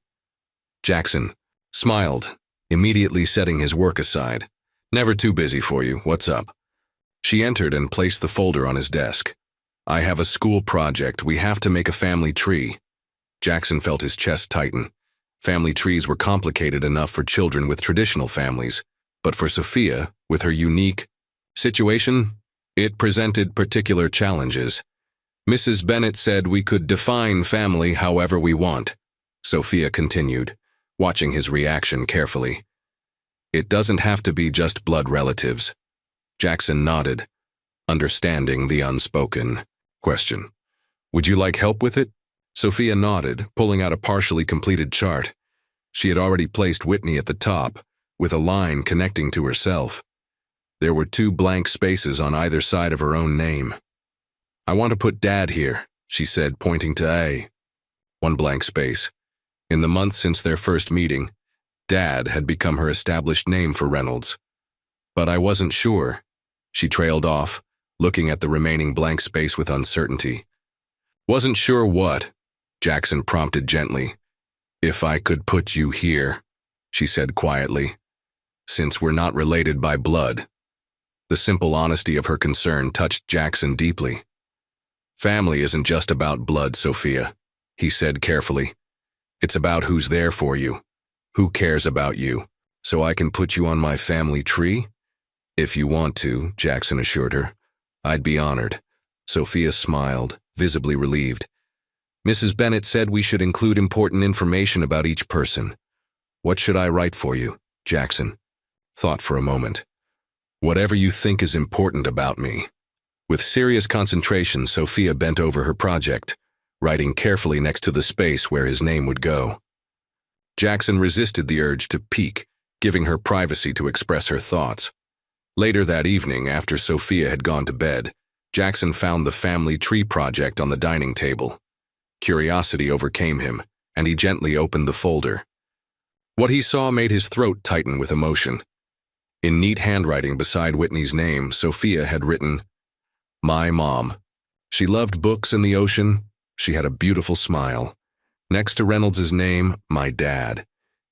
Jackson smiled, immediately setting his work aside. "Never too busy for you. What's up?" She entered and placed the folder on his desk. "I have a school project. We have to make a family tree." Jackson felt his chest tighten. Family trees were complicated enough for children with traditional families, but for Sophia, with her unique situation, it presented particular challenges. "Mrs. Bennett said we could define family however we want," Sophia continued, watching his reaction carefully. "It doesn't have to be just blood relatives." Jackson nodded, understanding the unspoken question. "Would you like help with it?" Sophia nodded, pulling out a partially completed chart. She had already placed Whitney at the top, with a line connecting to herself. There were 2 blank spaces on either side of her own name. "I want to put Dad here," she said, pointing to A. 1 blank space. In the months since their first meeting, Dad had become her established name for Reynolds. "But I wasn't sure," she trailed off, looking at the remaining blank space with uncertainty. "Wasn't sure what?" Jackson prompted gently. "If I could put you here," she said quietly, "since we're not related by blood." The simple honesty of her concern touched Jackson deeply. "Family isn't just about blood, Sophia," he said carefully. "It's about who's there for you. Who cares about you? So I can put you on my family tree? If you want to, Jackson assured her. I'd be honored. Sophia smiled, visibly relieved. Mrs. Bennet said we should include important information about each person. What should I write for you? Jackson thought for a moment. Whatever you think is important about me. With serious concentration, Sophia bent over her project, writing carefully next to the space where his name would go. Jackson resisted the urge to peek, giving her privacy to express her thoughts. Later that evening, after Sophia had gone to bed, Jackson found the family tree project on the dining table. Curiosity overcame him, and he gently opened the folder. What he saw made his throat tighten with emotion. In neat handwriting beside Whitney's name, Sophia had written, "My mom. She loved books and the ocean. She had a beautiful smile." Next to Reynolds' name, "My dad.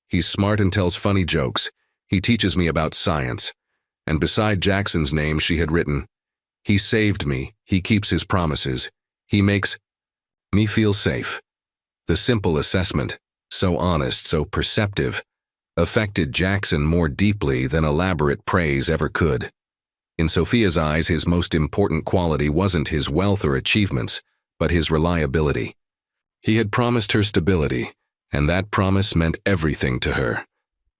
He's smart and tells funny jokes. He teaches me about science." And beside Jackson's name, she had written, "He saved me. He keeps his promises. He makes me feel safe." The simple assessment, so honest, so perceptive, affected Jackson more deeply than elaborate praise ever could. In Sophia's eyes, his most important quality wasn't his wealth or achievements, but his reliability. He had promised her stability, and that promise meant everything to her.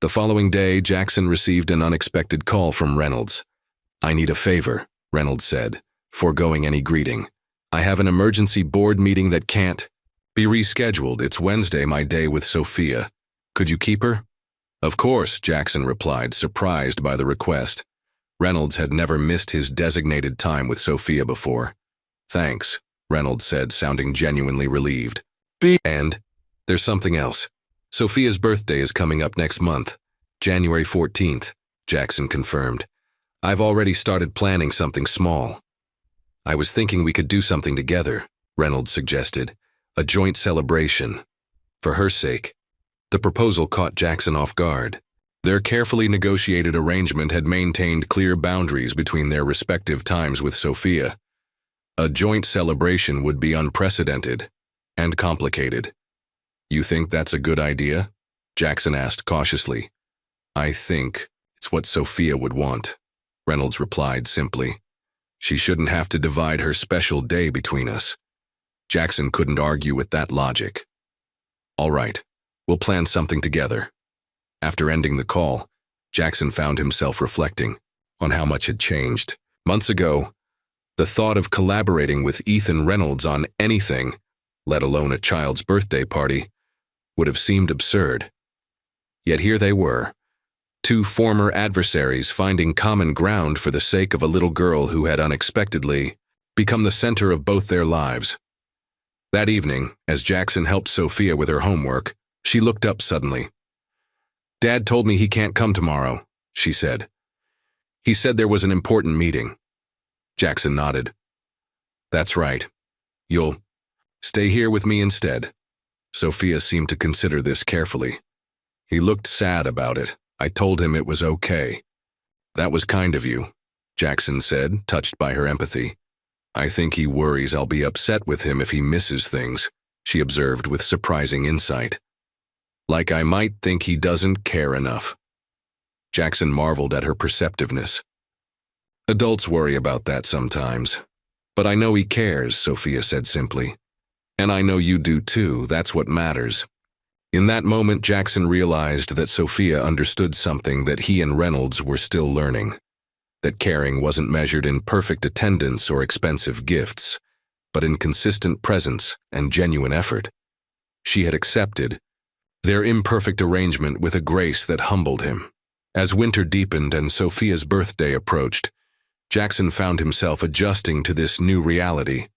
The following day, Jackson received an unexpected call from Reynolds. "I need a favor," Reynolds said, foregoing any greeting. "I have an emergency board meeting that can't be rescheduled. It's Wednesday, my day with Sophia. Could you keep her?" "Of course," Jackson replied, surprised by the request. Reynolds had never missed his designated time with Sophia before. "Thanks," Reynolds said, sounding genuinely relieved. "And there's something else. Sophia's birthday is coming up next month, January 14th, Jackson confirmed. "I've already started planning something small." "I was thinking we could do something together," Reynolds suggested. "A joint celebration. For her sake." The proposal caught Jackson off guard. Their carefully negotiated arrangement had maintained clear boundaries between their respective times with Sophia. A joint celebration would be unprecedented and complicated. "You think that's a good idea?" Jackson asked cautiously. "I think it's what Sophia would want," Reynolds replied simply. "She shouldn't have to divide her special day between us." Jackson couldn't argue with that logic. "All right, we'll plan something together." After ending the call, Jackson found himself reflecting on how much had changed. Months ago, the thought of collaborating with Ethan Reynolds on anything, let alone a child's birthday party, would have seemed absurd. Yet here they were, two former adversaries finding common ground for the sake of a little girl who had unexpectedly become the center of both their lives. That evening, as Jackson helped Sophia with her homework, she looked up suddenly. "Dad told me he can't come tomorrow," she said. "He said there was an important meeting." Jackson nodded. "That's right. You'll stay here with me instead." Sophia seemed to consider this carefully. "He looked sad about it. I told him it was okay." "That was kind of you," Jackson said, touched by her empathy. "I think he worries I'll be upset with him if he misses things," she observed with surprising insight. "Like I might think he doesn't care enough." Jackson marveled at her perceptiveness. "Adults worry about that sometimes. But I know he cares," Sophia said simply. "And I know you do too. That's what matters." In that moment, Jackson realized that Sophia understood something that he and Reynolds were still learning. That caring wasn't measured in perfect attendance or expensive gifts, but in consistent presence and genuine effort. She had accepted their imperfect arrangement with a grace that humbled him. As winter deepened and Sophia's birthday approached, Jackson found himself adjusting to this new reality,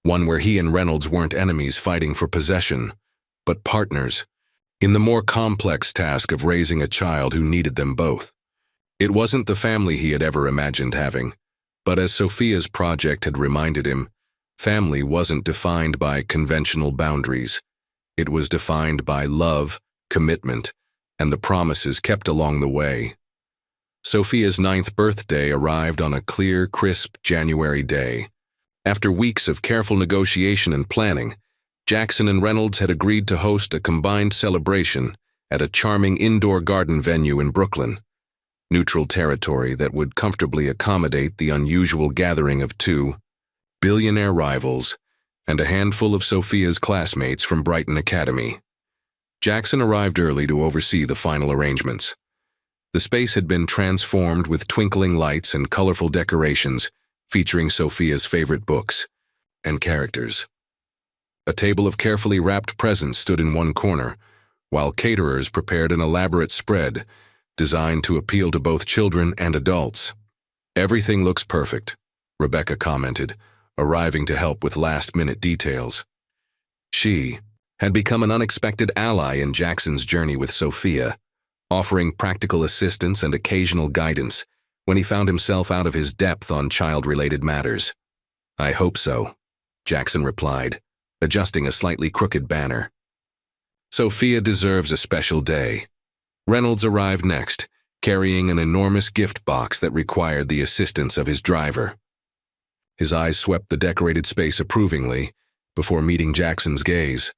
one where he and Reynolds weren't enemies fighting for possession, but partners, in the more complex task of raising a child who needed them both. It wasn't the family he had ever imagined having, but as Sophia's project had reminded him, family wasn't defined by conventional boundaries. It was defined by love, commitment, and the promises kept along the way. Sophia's 9th birthday arrived on a clear, crisp January day. After weeks of careful negotiation and planning, Jackson and Reynolds had agreed to host a combined celebration at a charming indoor garden venue in Brooklyn, neutral territory that would comfortably accommodate the unusual gathering of two billionaire rivals and a handful of Sophia's classmates from Brighton Academy. Jackson arrived early to oversee the final arrangements. The space had been transformed with twinkling lights and colorful decorations featuring Sophia's favorite books and characters. A table of carefully wrapped presents stood in one corner, while caterers prepared an elaborate spread designed to appeal to both children and adults. "Everything looks perfect," Rebecca commented, arriving to help with last-minute details. She had become an unexpected ally in Jackson's journey with Sophia, offering practical assistance and occasional guidance when he found himself out of his depth on child-related matters. "I hope so," Jackson replied, adjusting a slightly crooked banner. Sophia deserves a special day. Reynolds arrived next, carrying an enormous gift box that required the assistance of his driver. His eyes swept the decorated space approvingly before meeting Jackson's gaze.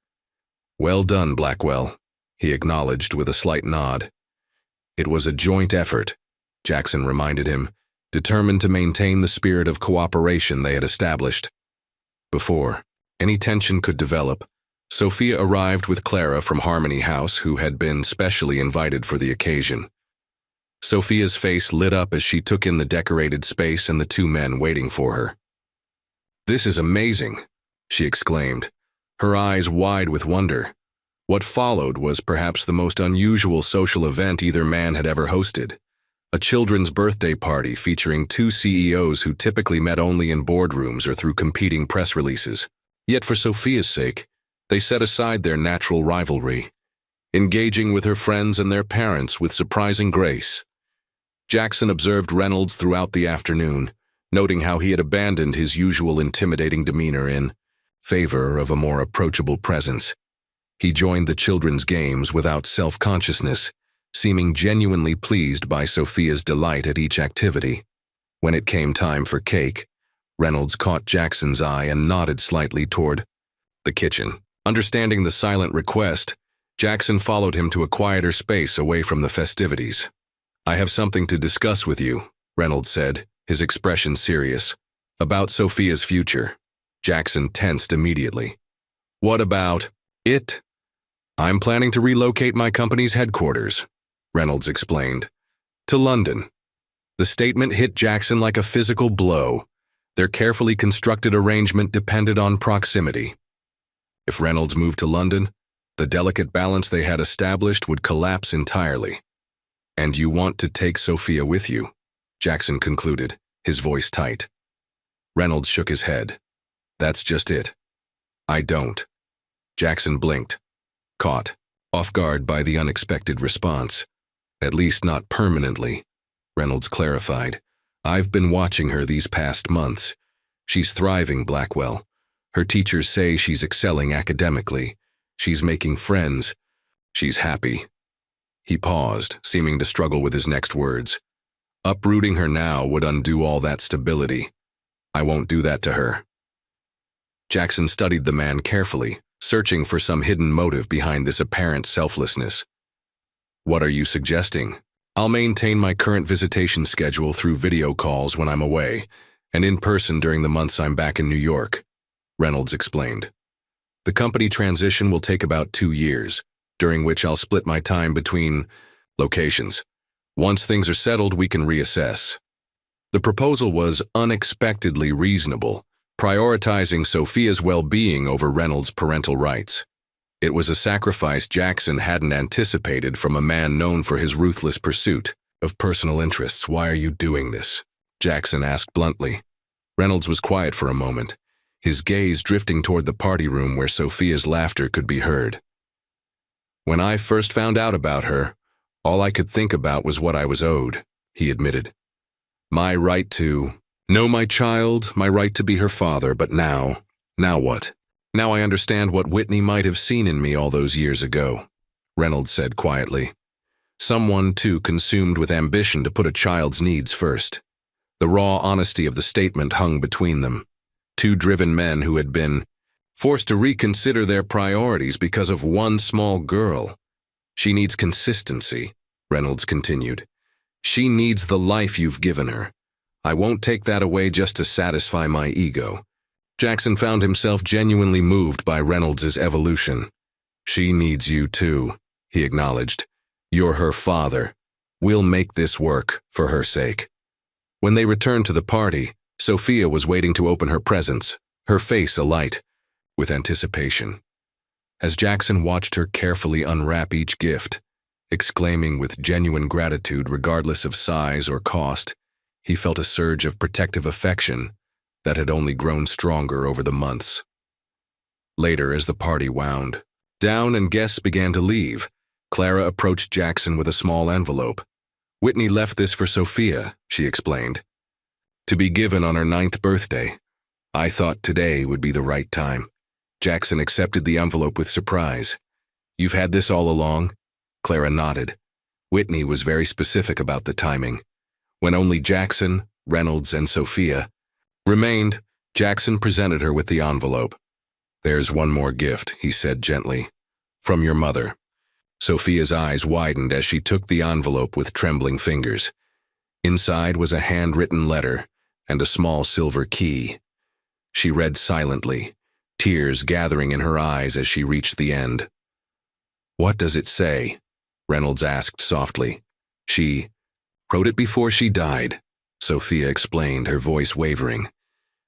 "Well done, Blackwell," he acknowledged with a slight nod. "It was a joint effort," Jackson reminded him, determined to maintain the spirit of cooperation they had established. Before any tension could develop, Sophia arrived with Clara from Harmony House, who had been specially invited for the occasion. Sophia's face lit up as she took in the decorated space and the two men waiting for her. "This is amazing," she exclaimed, her eyes wide with wonder. What followed was perhaps the most unusual social event either man had ever hosted. A children's birthday party featuring two CEOs who typically met only in boardrooms or through competing press releases. Yet for Sophia's sake, they set aside their natural rivalry, engaging with her friends and their parents with surprising grace. Jackson observed Reynolds throughout the afternoon, noting how he had abandoned his usual intimidating demeanor in favor of a more approachable presence. He joined the children's games without self-consciousness, seeming genuinely pleased by Sophia's delight at each activity. When it came time for cake, Reynolds caught Jackson's eye and nodded slightly toward the kitchen. Understanding the silent request, Jackson followed him to a quieter space away from the festivities. "I have something to discuss with you," Reynolds said, his expression serious. "About Sophia's future." Jackson tensed immediately. "What about it?" "I'm planning to relocate my company's headquarters," Reynolds explained, "to London." The statement hit Jackson like a physical blow. Their carefully constructed arrangement depended on proximity. If Reynolds moved to London, the delicate balance they had established would collapse entirely. "And you want to take Sophia with you," Jackson concluded, his voice tight. Reynolds shook his head. "That's just it. I don't." Jackson blinked, caught off guard by the unexpected response. "At least not permanently," Reynolds clarified. "I've been watching her these past months. She's thriving, Blackwell. Her teachers say she's excelling academically. She's making friends. She's happy." He paused, seeming to struggle with his next words. "Uprooting her now would undo all that stability. I won't do that to her." Jackson studied the man carefully, searching for some hidden motive behind this apparent selflessness. "What are you suggesting?" "I'll maintain my current visitation schedule through video calls when I'm away, and in person during the months I'm back in New York," Reynolds explained. "The company transition will take about 2 years, during which I'll split my time between locations. Once things are settled, we can reassess." The proposal was unexpectedly reasonable, prioritizing Sophia's well-being over Reynolds' parental rights. It was a sacrifice Jackson hadn't anticipated from a man known for his ruthless pursuit of personal interests. "Why are you doing this?" Jackson asked bluntly. Reynolds was quiet for a moment, his gaze drifting toward the party room where Sophia's laughter could be heard. "When I first found out about her, all I could think about was what I was owed," he admitted. "My right to know my child, my right to be her father, but now what? Now I understand what Whitney might have seen in me all those years ago," Reynolds said quietly. Someone too consumed with ambition to put a child's needs first. The raw honesty of the statement hung between them. Two driven men who had been forced to reconsider their priorities because of one small girl. She needs consistency, Reynolds continued. She needs the life you've given her. I won't take that away just to satisfy my ego. Jackson found himself genuinely moved by Reynolds' evolution. She needs you too, he acknowledged. You're her father. We'll make this work, for her sake. When they returned to the party, Sophia was waiting to open her presents, her face alight with anticipation. As Jackson watched her carefully unwrap each gift, exclaiming with genuine gratitude regardless of size or cost, he felt a surge of protective affection that had only grown stronger over the months. Later, as the party wound down and guests began to leave, Clara approached Jackson with a small envelope. Whitney left this for Sophia, she explained. To be given on her 9th birthday. I thought today would be the right time. Jackson accepted the envelope with surprise. You've had this all along? Clara nodded. Whitney was very specific about the timing. When only Jackson, Reynolds, and Sophia remained, Jackson presented her with the envelope. There's one more gift, he said gently. From your mother. Sophia's eyes widened as she took the envelope with trembling fingers. Inside was a handwritten letter and a small silver key. She read silently, tears gathering in her eyes as she reached the end. What does it say? Reynolds asked softly. She wrote it before she died, Sophia explained, her voice wavering.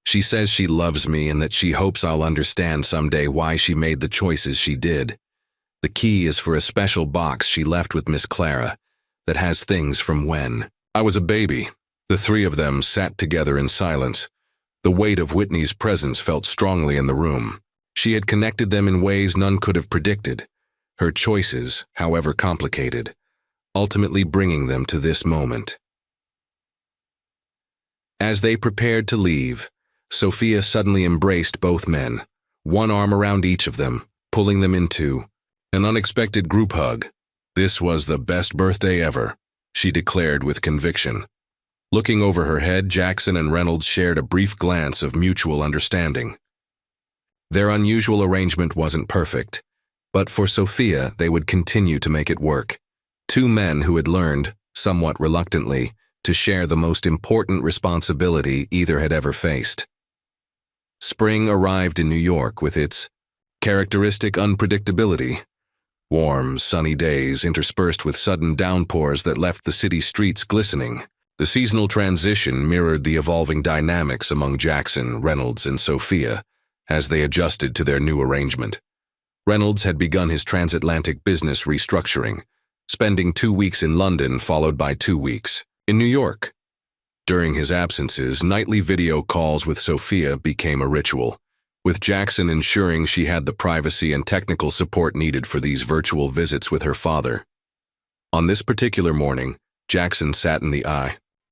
She says she loves me and that she hopes I'll understand someday why she made the choices she did. The key is for a special box she left with Miss Clara that has things from when I was a baby. The three of them sat together in silence. The weight of Whitney's presence felt strongly in the room. She had connected them in ways none could have predicted, her choices, however complicated, ultimately bringing them to this moment. As they prepared to leave, Sophia suddenly embraced both men, one arm around each of them, pulling them into an unexpected group hug. This was the best birthday ever, she declared with conviction. Looking over her head, Jackson and Reynolds shared a brief glance of mutual understanding. Their unusual arrangement wasn't perfect, but for Sophia, they would continue to make it work. Two men who had learned, somewhat reluctantly, to share the most important responsibility either had ever faced. Spring arrived in New York with its characteristic unpredictability. Warm, sunny days interspersed with sudden downpours that left the city streets glistening. The seasonal transition mirrored the evolving dynamics among Jackson, Reynolds, and Sophia as they adjusted to their new arrangement. Reynolds had begun his transatlantic business restructuring, spending 2 weeks in London followed by 2 weeks in New York. During his absences, nightly video calls with Sophia became a ritual, with Jackson ensuring she had the privacy and technical support needed for these virtual visits with her father. On this particular morning, Jackson sat in the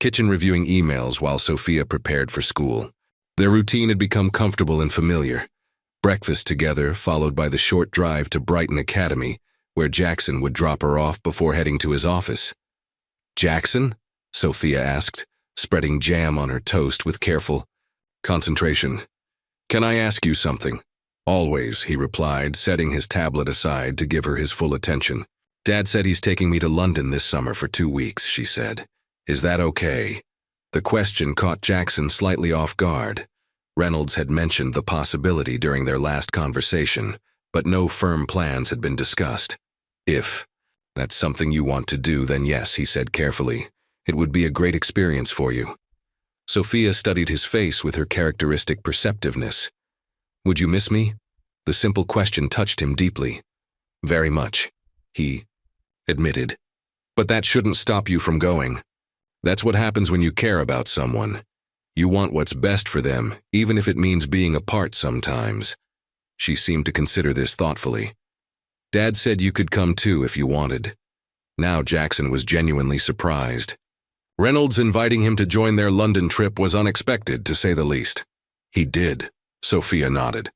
kitchen reviewing emails while Sophia prepared for school. Their routine had become comfortable and familiar. Breakfast together, followed by the short drive to Brighton Academy, where Jackson would drop her off before heading to his office. Jackson? Sophia asked, spreading jam on her toast with careful concentration. Can I ask you something? Always, he replied, setting his tablet aside to give her his full attention. Dad said he's taking me to London this summer for 2 weeks, she said. Is that okay? The question caught Jackson slightly off guard. Reynolds had mentioned the possibility during their last conversation, but no firm plans had been discussed. If that's something you want to do, then yes, he said carefully. It would be a great experience for you. Sophia studied his face with her characteristic perceptiveness. Would you miss me? The simple question touched him deeply. Very much, he admitted. But that shouldn't stop you from going. That's what happens when you care about someone. You want what's best for them, even if it means being apart sometimes. She seemed to consider this thoughtfully. Dad said you could come too if you wanted. Now Jackson was genuinely surprised. Reynolds inviting him to join their London trip was unexpected, to say the least. He did, Sophia nodded.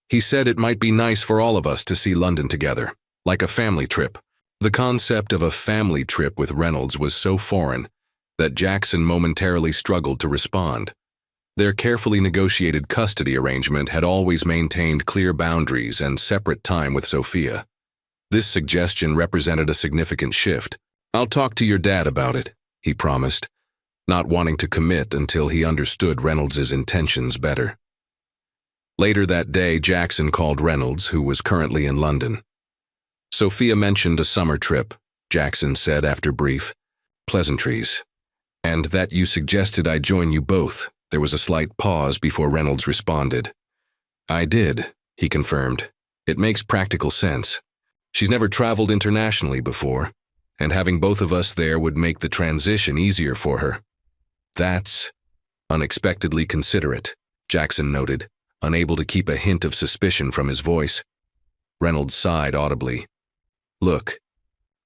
He said it might be nice for all of us to see London together, like a family trip. The concept of a family trip with Reynolds was so foreign that Jackson momentarily struggled to respond. Their carefully negotiated custody arrangement had always maintained clear boundaries and separate time with Sophia. This suggestion represented a significant shift. "I'll talk to your dad about it," he promised, not wanting to commit until he understood Reynolds's intentions better. Later that day, Jackson called Reynolds, who was currently in London. "Sophia mentioned a summer trip," Jackson said after brief pleasantries, "and that you suggested I join you both." There was a slight pause before Reynolds responded. "I did," he confirmed. "It makes practical sense. She's never traveled internationally before, and having both of us there would make the transition easier for her." "That's unexpectedly considerate," Jackson noted, unable to keep a hint of suspicion from his voice. Reynolds sighed audibly. "Look,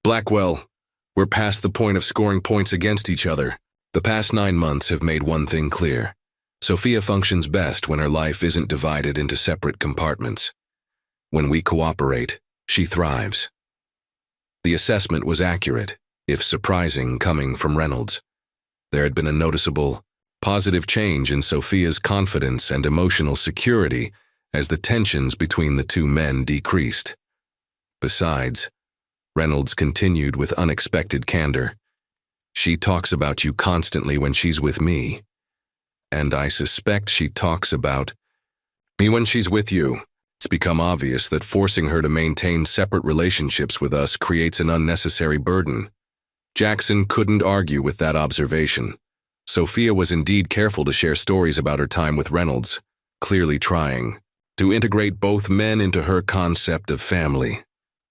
Blackwell, we're past the point of scoring points against each other. The past 9 months have made one thing clear. Sophia functions best when her life isn't divided into separate compartments. When we cooperate, she thrives." The assessment was accurate, if surprising coming from Reynolds. There had been a noticeable, positive change in Sophia's confidence and emotional security as the tensions between the two men decreased. Besides, Reynolds continued with unexpected candor, "She talks about you constantly when she's with me. And I suspect she talks about me when she's with you. It's become obvious that forcing her to maintain separate relationships with us creates an unnecessary burden." Jackson couldn't argue with that observation. Sophia was indeed careful to share stories about her time with Reynolds, clearly trying to integrate both men into her concept of family.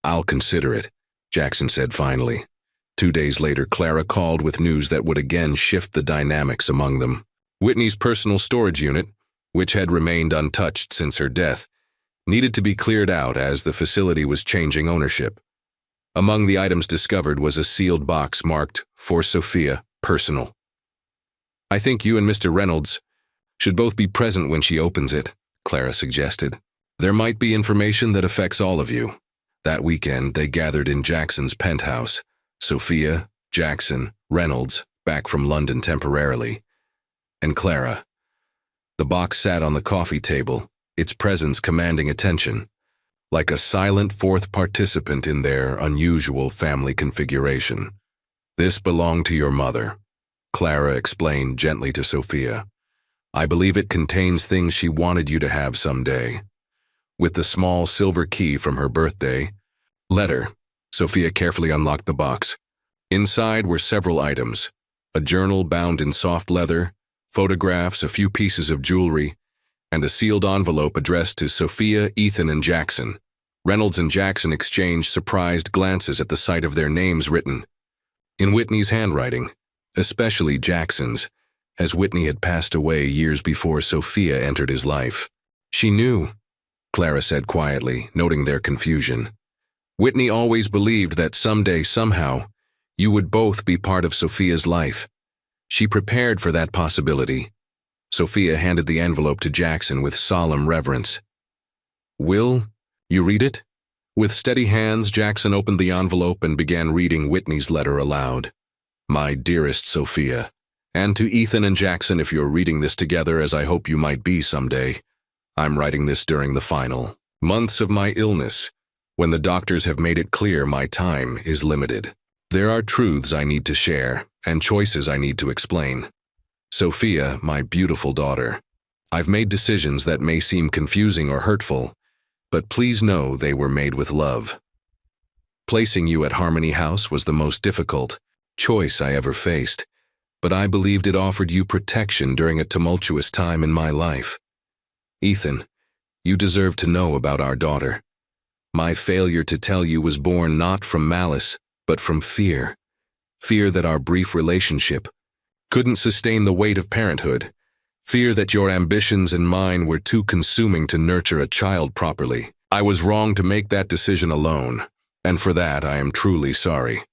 "I'll consider it," Jackson said finally. 2 days later, Clara called with news that would again shift the dynamics among them. Whitney's personal storage unit, which had remained untouched since her death, needed to be cleared out as the facility was changing ownership. Among the items discovered was a sealed box marked, "For Sophia, personal." "I think you and Mr. Reynolds should both be present when she opens it," Clara suggested. "There might be information that affects all of you." That weekend, they gathered in Jackson's penthouse. Sophia, Jackson, Reynolds, back from London temporarily, and Clara. The box sat on the coffee table, its presence commanding attention, like a silent fourth participant in their unusual family configuration. "This belonged to your mother," Clara explained gently to Sophia. "I believe it contains things she wanted you to have someday." With the small silver key from her birthday letter, Sophia carefully unlocked the box. Inside were several items: a journal bound in soft leather, photographs, a few pieces of jewelry, and a sealed envelope addressed to Sophia, Ethan, and Jackson. Reynolds and Jackson exchanged surprised glances at the sight of their names written in Whitney's handwriting, especially Jackson's, as Whitney had passed away years before Sophia entered his life. "She knew," Clara said quietly, noting their confusion. "Whitney always believed that someday, somehow, you would both be part of Sophia's life. She prepared for that possibility." Sophia handed the envelope to Jackson with solemn reverence. "Will you read it?" With steady hands, Jackson opened the envelope and began reading Whitney's letter aloud. "My dearest Sophia, and to Ethan and Jackson, if you're reading this together, as I hope you might be someday, I'm writing this during the final months of my illness, when the doctors have made it clear my time is limited. There are truths I need to share, and choices I need to explain. Sophia, my beautiful daughter, I've made decisions that may seem confusing or hurtful, but please know they were made with love. Placing you at Harmony House was the most difficult choice I ever faced, but I believed it offered you protection during a tumultuous time in my life. Ethan, you deserve to know about our daughter. My failure to tell you was born not from malice, but from fear. Fear that our brief relationship couldn't sustain the weight of parenthood. Fear that your ambitions and mine were too consuming to nurture a child properly. I was wrong to make that decision alone, and for that I am truly sorry.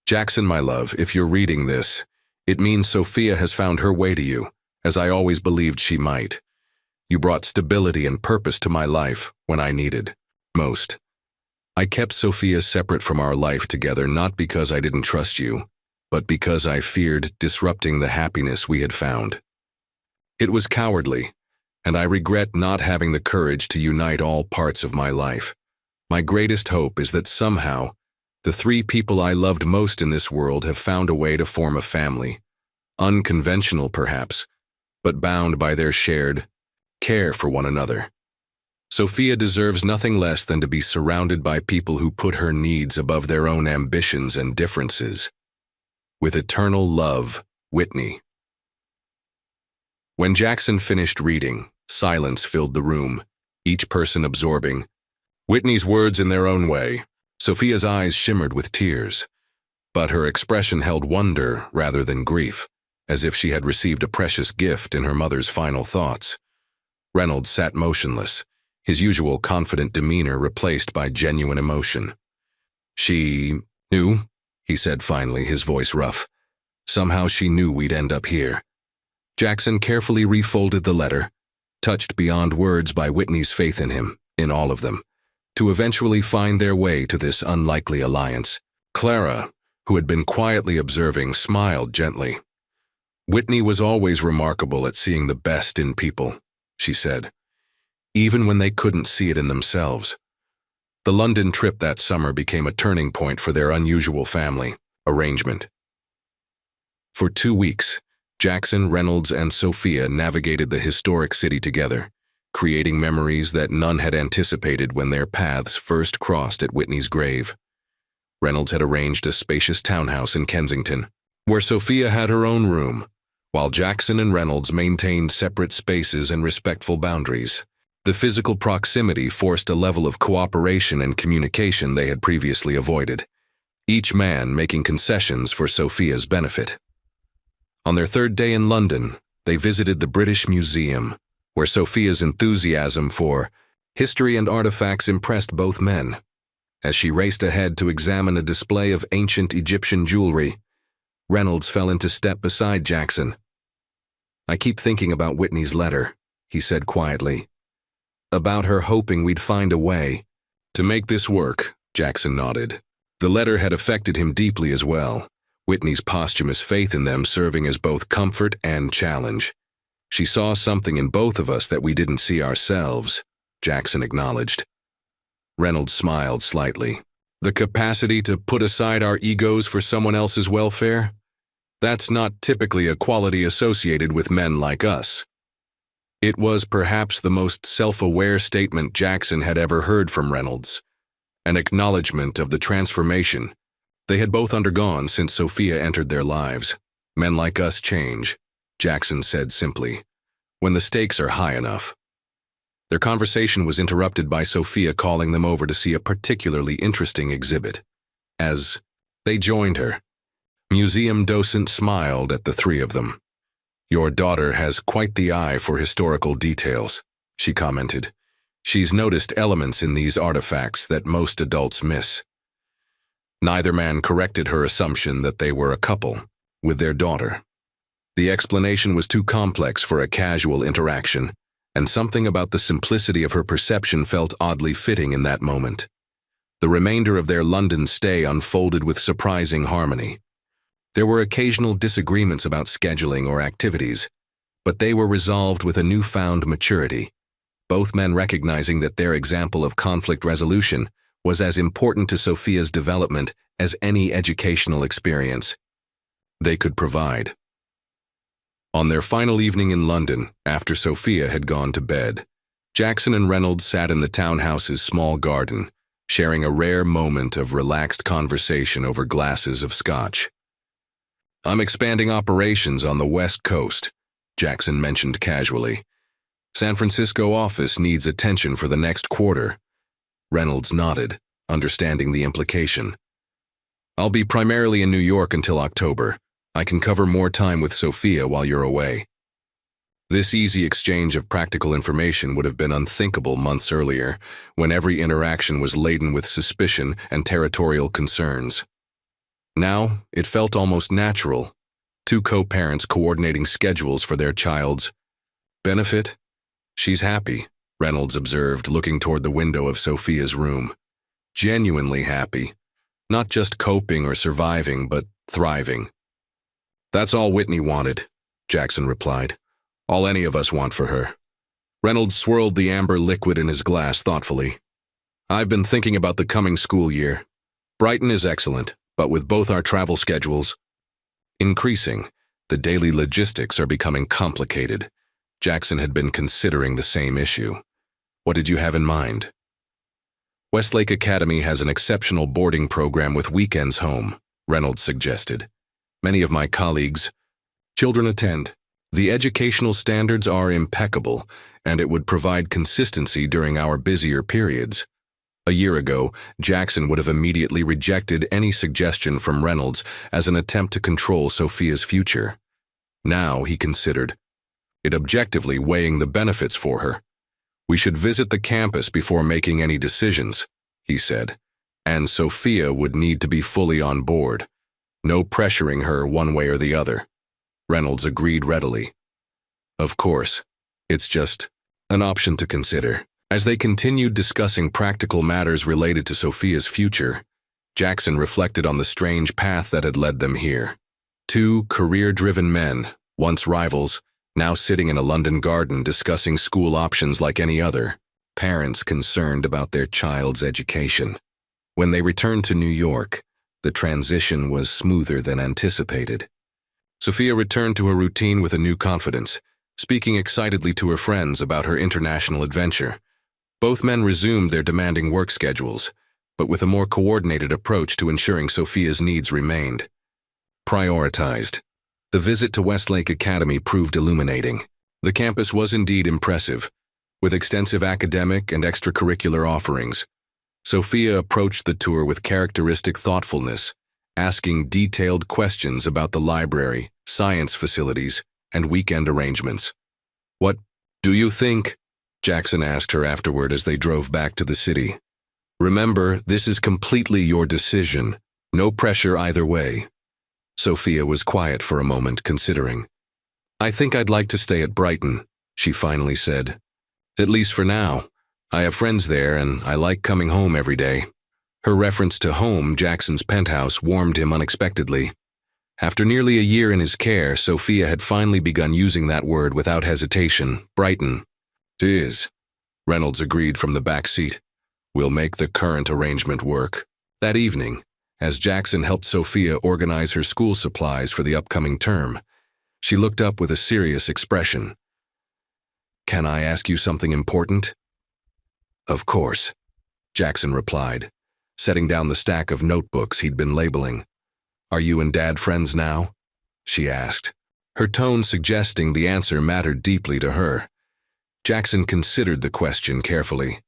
Jackson, my love, if you're reading this, it means Sophia has found her way to you, as I always believed she might. You brought stability and purpose to my life when I needed most. I kept Sophia separate from our life together not because I didn't trust you, but because I feared disrupting the happiness we had found. It was cowardly, and I regret not having the courage to unite all parts of my life. My greatest hope is that somehow, the three people I loved most in this world have found a way to form a family. Unconventional, perhaps, but bound by their shared care for one another. Sophia deserves nothing less than to be surrounded by people who put her needs above their own ambitions and differences. With eternal love, Whitney. When Jackson finished reading, silence filled the room, each person absorbing Whitney's words in their own way. Sophia's eyes shimmered with tears, but her expression held wonder rather than grief, as if she had received a precious gift in her mother's final thoughts. Reynolds sat motionless, his usual confident demeanor replaced by genuine emotion. "She knew," he said finally, his voice rough. "Somehow she knew we'd end up here." Jackson carefully refolded the letter, touched beyond words by Whitney's faith in him, in all of them, to eventually find their way to this unlikely alliance. Clara, who had been quietly observing, smiled gently. "Whitney was always remarkable at seeing the best in people," she said, even when they couldn't see it in themselves. The London trip that summer became a turning point for their unusual family arrangement. For 2 weeks, Jackson, Reynolds, and Sophia navigated the historic city together, creating memories that none had anticipated when their paths first crossed at Whitney's grave. Reynolds had arranged a spacious townhouse in Kensington, where Sophia had her own room, while Jackson and Reynolds maintained separate spaces and respectful boundaries. The physical proximity forced a level of cooperation and communication they had previously avoided, each man making concessions for Sophia's benefit. On their 3rd day in London, they visited the British Museum, where Sophia's enthusiasm for history and artifacts impressed both men. As she raced ahead to examine a display of ancient Egyptian jewelry, Reynolds fell into step beside Jackson. "I keep thinking about Whitney's letter," he said quietly. "About her hoping we'd find a way to make this work," Jackson nodded. The letter had affected him deeply as well, Whitney's posthumous faith in them serving as both comfort and challenge. "She saw something in both of us that we didn't see ourselves," Jackson acknowledged. Reynolds smiled slightly. "The capacity to put aside our egos for someone else's welfare? That's not typically a quality associated with men like us." It was perhaps the most self-aware statement Jackson had ever heard from Reynolds, an acknowledgement of the transformation they had both undergone since Sophia entered their lives. "Men like us change," Jackson said simply, "when the stakes are high enough." Their conversation was interrupted by Sophia calling them over to see a particularly interesting exhibit. As they joined her, museum docent smiled at the three of them. "Your daughter has quite the eye for historical details," she commented. "She's noticed elements in these artifacts that most adults miss." Neither man corrected her assumption that they were a couple with their daughter. The explanation was too complex for a casual interaction, and something about the simplicity of her perception felt oddly fitting in that moment. The remainder of their London stay unfolded with surprising harmony. There were occasional disagreements about scheduling or activities, but they were resolved with a newfound maturity, both men recognizing that their example of conflict resolution was as important to Sophia's development as any educational experience they could provide. On their final evening in London, after Sophia had gone to bed, Jackson and Reynolds sat in the townhouse's small garden, sharing a rare moment of relaxed conversation over glasses of scotch. "I'm expanding operations on the West Coast," Jackson mentioned casually. "San Francisco office needs attention for the next quarter." Reynolds nodded, understanding the implication. "I'll be primarily in New York until October. I can cover more time with Sophia while you're away." This easy exchange of practical information would have been unthinkable months earlier, when every interaction was laden with suspicion and territorial concerns. Now, it felt almost natural, two co-parents coordinating schedules for their child's benefit. "She's happy," Reynolds observed, looking toward the window of Sophia's room. "Genuinely happy. Not just coping or surviving, but thriving." "That's all Whitney wanted," Jackson replied. "All any of us want for her." Reynolds swirled the amber liquid in his glass thoughtfully. I've been thinking about the coming school year. Brighton is excellent, but with both our travel schedules increasing, the daily logistics are becoming complicated. Jackson had been considering the same issue. What did you have in mind? Westlake Academy has an exceptional boarding program with weekends home, Reynolds suggested. Many of my colleagues' children attend. The educational standards are impeccable, and it would provide consistency during our busier periods. A year ago, Jackson would have immediately rejected any suggestion from Reynolds as an attempt to control Sophia's future. Now he considered it objectively, weighing the benefits for her. We should visit the campus before making any decisions, he said, and Sophia would need to be fully on board. No pressuring her one way or the other. Reynolds agreed readily. Of course, it's just an option to consider. As they continued discussing practical matters related to Sophia's future, Jackson reflected on the strange path that had led them here. Two career-driven men, once rivals, now sitting in a London garden discussing school options like any other, parents concerned about their child's education. When they returned to New York, the transition was smoother than anticipated. Sophia returned to her routine with a new confidence, speaking excitedly to her friends about her international adventure. Both men resumed their demanding work schedules, but with a more coordinated approach to ensuring Sophia's needs remained prioritized. The visit to Westlake Academy proved illuminating. The campus was indeed impressive, with extensive academic and extracurricular offerings. Sophia approached the tour with characteristic thoughtfulness, asking detailed questions about the library, science facilities, and weekend arrangements. "What do you think?" Jackson asked her afterward as they drove back to the city. "Remember, this is completely your decision. No pressure either way." Sophia was quiet for a moment, considering. "I think I'd like to stay at Brighton," she finally said. "At least for now. I have friends there, and I like coming home every day." Her reference to home, Jackson's penthouse, warmed him unexpectedly. After nearly a year in his care, Sophia had finally begun using that word without hesitation. Brighton. "'Tis," Reynolds agreed from the back seat. "We'll make the current arrangement work." That evening, as Jackson helped Sophia organize her school supplies for the upcoming term, she looked up with a serious expression. "Can I ask you something important?" "Of course," Jackson replied, setting down the stack of notebooks he'd been labeling. "Are you and Dad friends now?" she asked, her tone suggesting the answer mattered deeply to her. Jackson considered the question carefully.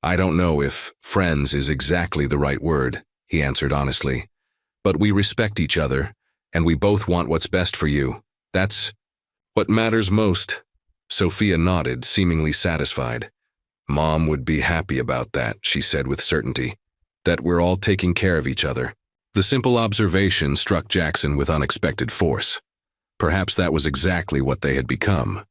"I don't know if friends is exactly the right word," he answered honestly. "But we respect each other, and we both want what's best for you. That's what matters most." Sophia nodded, seemingly satisfied. "Mom would be happy about that," she said with certainty. "That we're all taking care of each other." The simple observation struck Jackson with unexpected force. Perhaps that was exactly what they had become.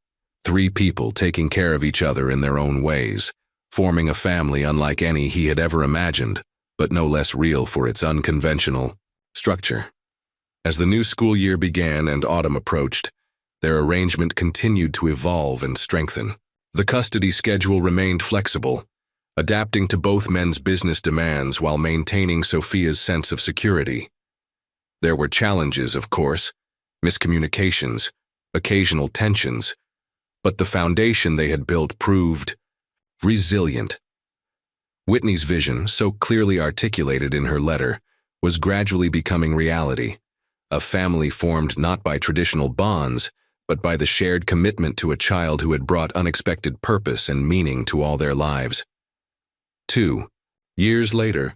Three people taking care of each other in their own ways, forming a family unlike any he had ever imagined, but no less real for its unconventional structure. As the new school year began and autumn approached, their arrangement continued to evolve and strengthen. The custody schedule remained flexible, adapting to both men's business demands while maintaining Sophia's sense of security. There were challenges, of course, miscommunications, occasional tensions, but the foundation they had built proved resilient. Whitney's vision, so clearly articulated in her letter, was gradually becoming reality, a family formed not by traditional bonds, but by the shared commitment to a child who had brought unexpected purpose and meaning to all their lives. 2 years later,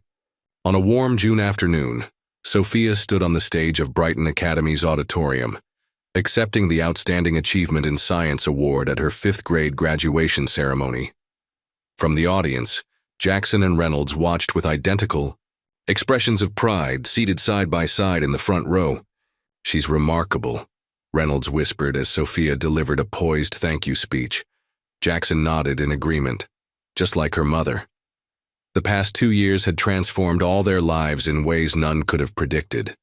on a warm June afternoon, Sophia stood on the stage of Brighton Academy's auditorium, accepting the Outstanding Achievement in Science Award at her 5th grade graduation ceremony. From the audience, Jackson and Reynolds watched with identical expressions of pride, seated side by side in the front row. "She's remarkable," Reynolds whispered as Sophia delivered a poised thank you speech. Jackson nodded in agreement, just like her mother. The past 2 years had transformed all their lives in ways none could have predicted.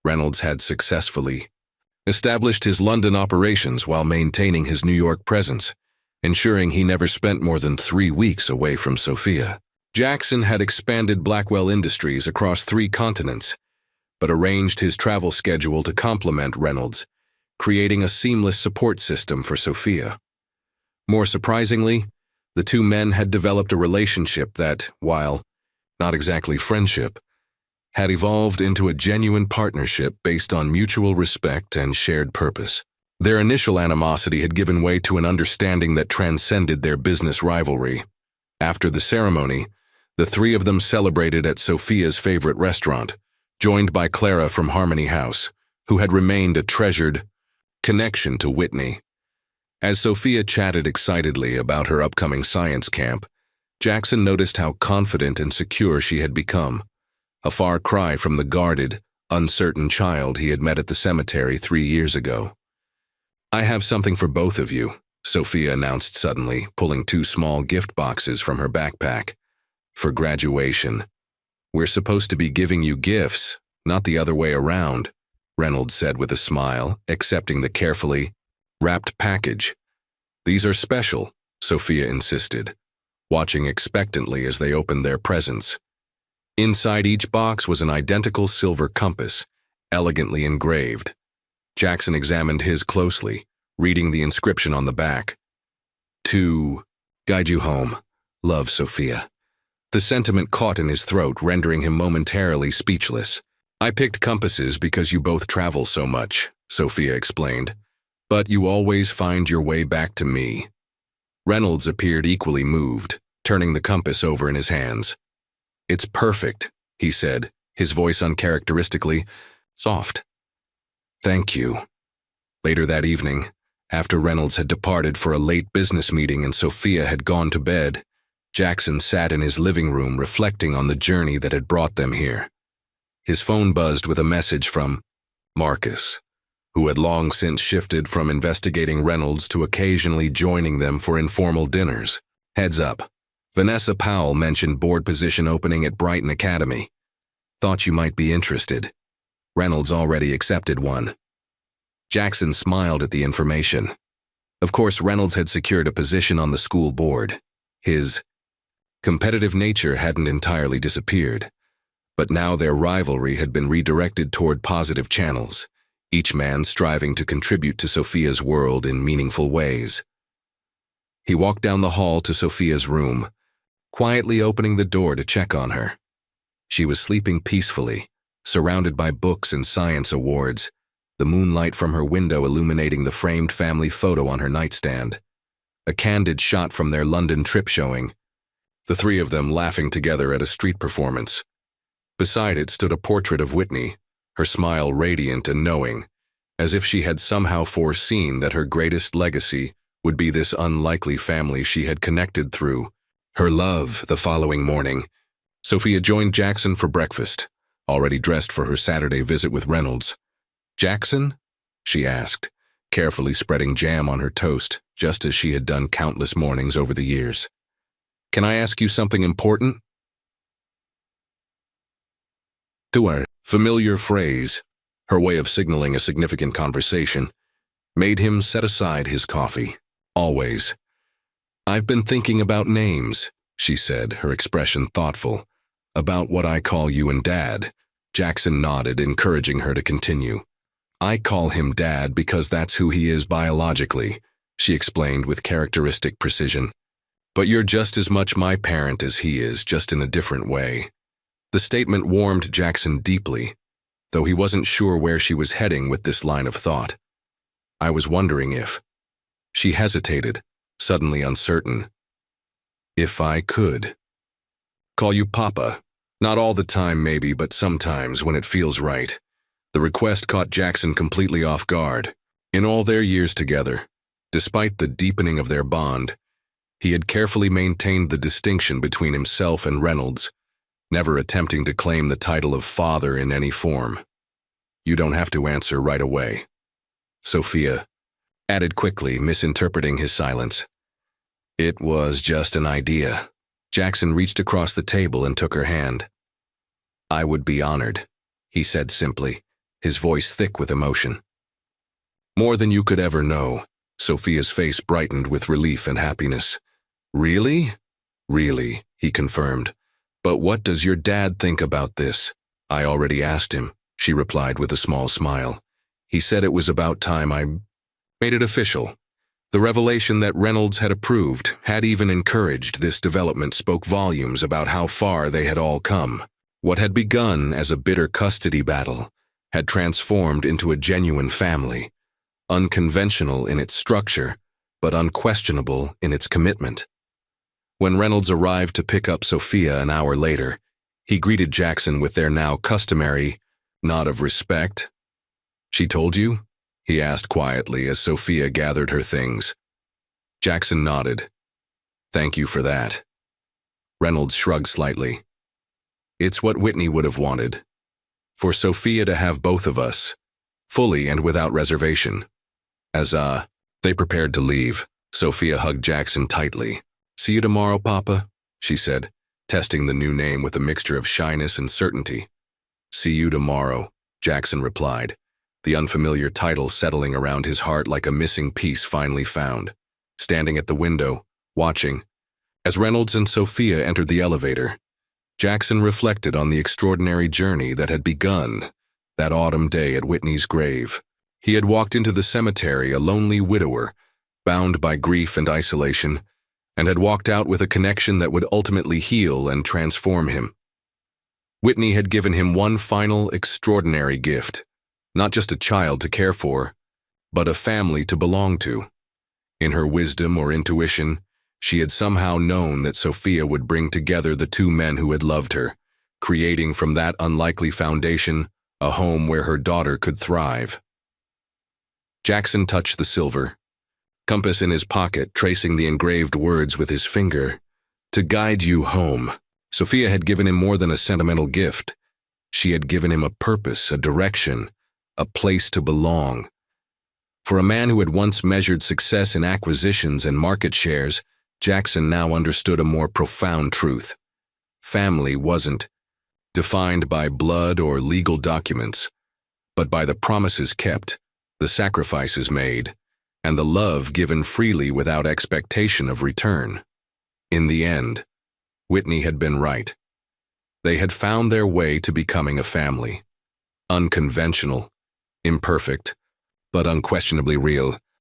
Reynolds had successfully established his London operations while maintaining his New York presence, ensuring he never spent more than 3 weeks away from Sophia. Jackson had expanded Blackwell Industries across 3 continents, but arranged his travel schedule to complement Reynolds, creating a seamless support system for Sophia. More surprisingly, the 2 men had developed a relationship that, while not exactly friendship, had evolved into a genuine partnership based on mutual respect and shared purpose. Their initial animosity had given way to an understanding that transcended their business rivalry. After the ceremony, the 3 of them celebrated at Sophia's favorite restaurant, joined by Clara from Harmony House, who had remained a treasured connection to Whitney. As Sophia chatted excitedly about her upcoming science camp, Jackson noticed how confident and secure she had become, a far cry from the guarded, uncertain child he had met at the cemetery 3 years ago. "I have something for both of you," Sophia announced suddenly, pulling 2 small gift boxes from her backpack. "For graduation. We're supposed to be giving you gifts, not the other way around," Reynolds said with a smile, accepting the carefully wrapped package. "These are special," Sophia insisted, watching expectantly as they opened their presents. Inside each box was an identical silver compass, elegantly engraved. Jackson examined his closely, reading the inscription on the back. "To guide you home. Love, Sophia." The sentiment caught in his throat, rendering him momentarily speechless. "I picked compasses because you both travel so much," Sophia explained. "But you always find your way back to me." Reynolds appeared equally moved, turning the compass over in his hands. "It's perfect," he said, his voice uncharacteristically soft. "Thank you." Later that evening, after Reynolds had departed for a late business meeting and Sophia had gone to bed, Jackson sat in his living room reflecting on the journey that had brought them here. His phone buzzed with a message from Marcus, who had long since shifted from investigating Reynolds to occasionally joining them for informal dinners. "Heads up. Vanessa Powell mentioned board position opening at Brighton Academy. Thought you might be interested. Reynolds already accepted one." Jackson smiled at the information. Of course, Reynolds had secured a position on the school board. His competitive nature hadn't entirely disappeared, but now their rivalry had been redirected toward positive channels, each man striving to contribute to Sophia's world in meaningful ways. He walked down the hall to Sophia's room, quietly opening the door to check on her. She was sleeping peacefully, surrounded by books and science awards, the moonlight from her window illuminating the framed family photo on her nightstand. A candid shot from their London trip showing, the 3 of them laughing together at a street performance. Beside it stood a portrait of Whitney, her smile radiant and knowing, as if she had somehow foreseen that her greatest legacy would be this unlikely family she had connected through her love. The following morning, Sophia joined Jackson for breakfast, already dressed for her Saturday visit with Reynolds. "Jackson?" she asked, carefully spreading jam on her toast, just as she had done countless mornings over the years. "Can I ask you something important?" To her familiar phrase, her way of signaling a significant conversation, made him set aside his coffee. "Always." "I've been thinking about names," she said, her expression thoughtful. "About what I call you and Dad." Jackson nodded, encouraging her to continue. "I call him Dad because that's who he is biologically," she explained with characteristic precision. "But you're just as much my parent as he is, just in a different way." The statement warmed Jackson deeply, though he wasn't sure where she was heading with this line of thought. "I was wondering if..." She hesitated, suddenly uncertain. "If I could call you Papa. Not all the time maybe, but sometimes when it feels right." The request caught Jackson completely off guard. In all their years together, despite the deepening of their bond, he had carefully maintained the distinction between himself and Reynolds, never attempting to claim the title of father in any form. "You don't have to answer right away," Sophia added quickly, misinterpreting his silence. "It was just an idea." Jackson reached across the table and took her hand. "I would be honored," he said simply, his voice thick with emotion. "More than you could ever know." Sophia's face brightened with relief and happiness. "Really?" "Really," he confirmed, "But what does your dad think about this?" "I already asked him," she replied with a small smile. "He said it was about time I made it official." The revelation that Reynolds had approved, had even encouraged this development, spoke volumes about how far they had all come. What had begun as a bitter custody battle had transformed into a genuine family, unconventional in its structure, but unquestionable in its commitment. When Reynolds arrived to pick up Sophia an hour later, he greeted Jackson with their now customary nod of respect. "She told you?" he asked quietly as Sophia gathered her things. Jackson nodded. "Thank you for that." Reynolds shrugged slightly. "It's what Whitney would have wanted. For Sophia to have both of us, fully and without reservation." As they prepared to leave, Sophia hugged Jackson tightly. "See you tomorrow, Papa," she said, testing the new name with a mixture of shyness and certainty. "See you tomorrow," Jackson replied, the unfamiliar title settling around his heart like a missing piece finally found. Standing at the window, watching, as Reynolds and Sophia entered the elevator, Jackson reflected on the extraordinary journey that had begun that autumn day at Whitney's grave. He had walked into the cemetery a lonely widower, bound by grief and isolation, and had walked out with a connection that would ultimately heal and transform him. Whitney had given him one final, extraordinary gift, not just a child to care for, but a family to belong to. In her wisdom or intuition, she had somehow known that Sophia would bring together the two men who had loved her, creating from that unlikely foundation a home where her daughter could thrive. Jackson touched the silver, compass in his pocket, tracing the engraved words with his finger. "To guide you home." Sophia had given him more than a sentimental gift. She had given him a purpose, a direction, a place to belong. For a man who had once measured success in acquisitions and market shares, Jackson now understood a more profound truth. Family wasn't defined by blood or legal documents, but by the promises kept, the sacrifices made, and the love given freely without expectation of return. In the end, Whitney had been right. They had found their way to becoming a family. Unconventional, imperfect, but unquestionably real.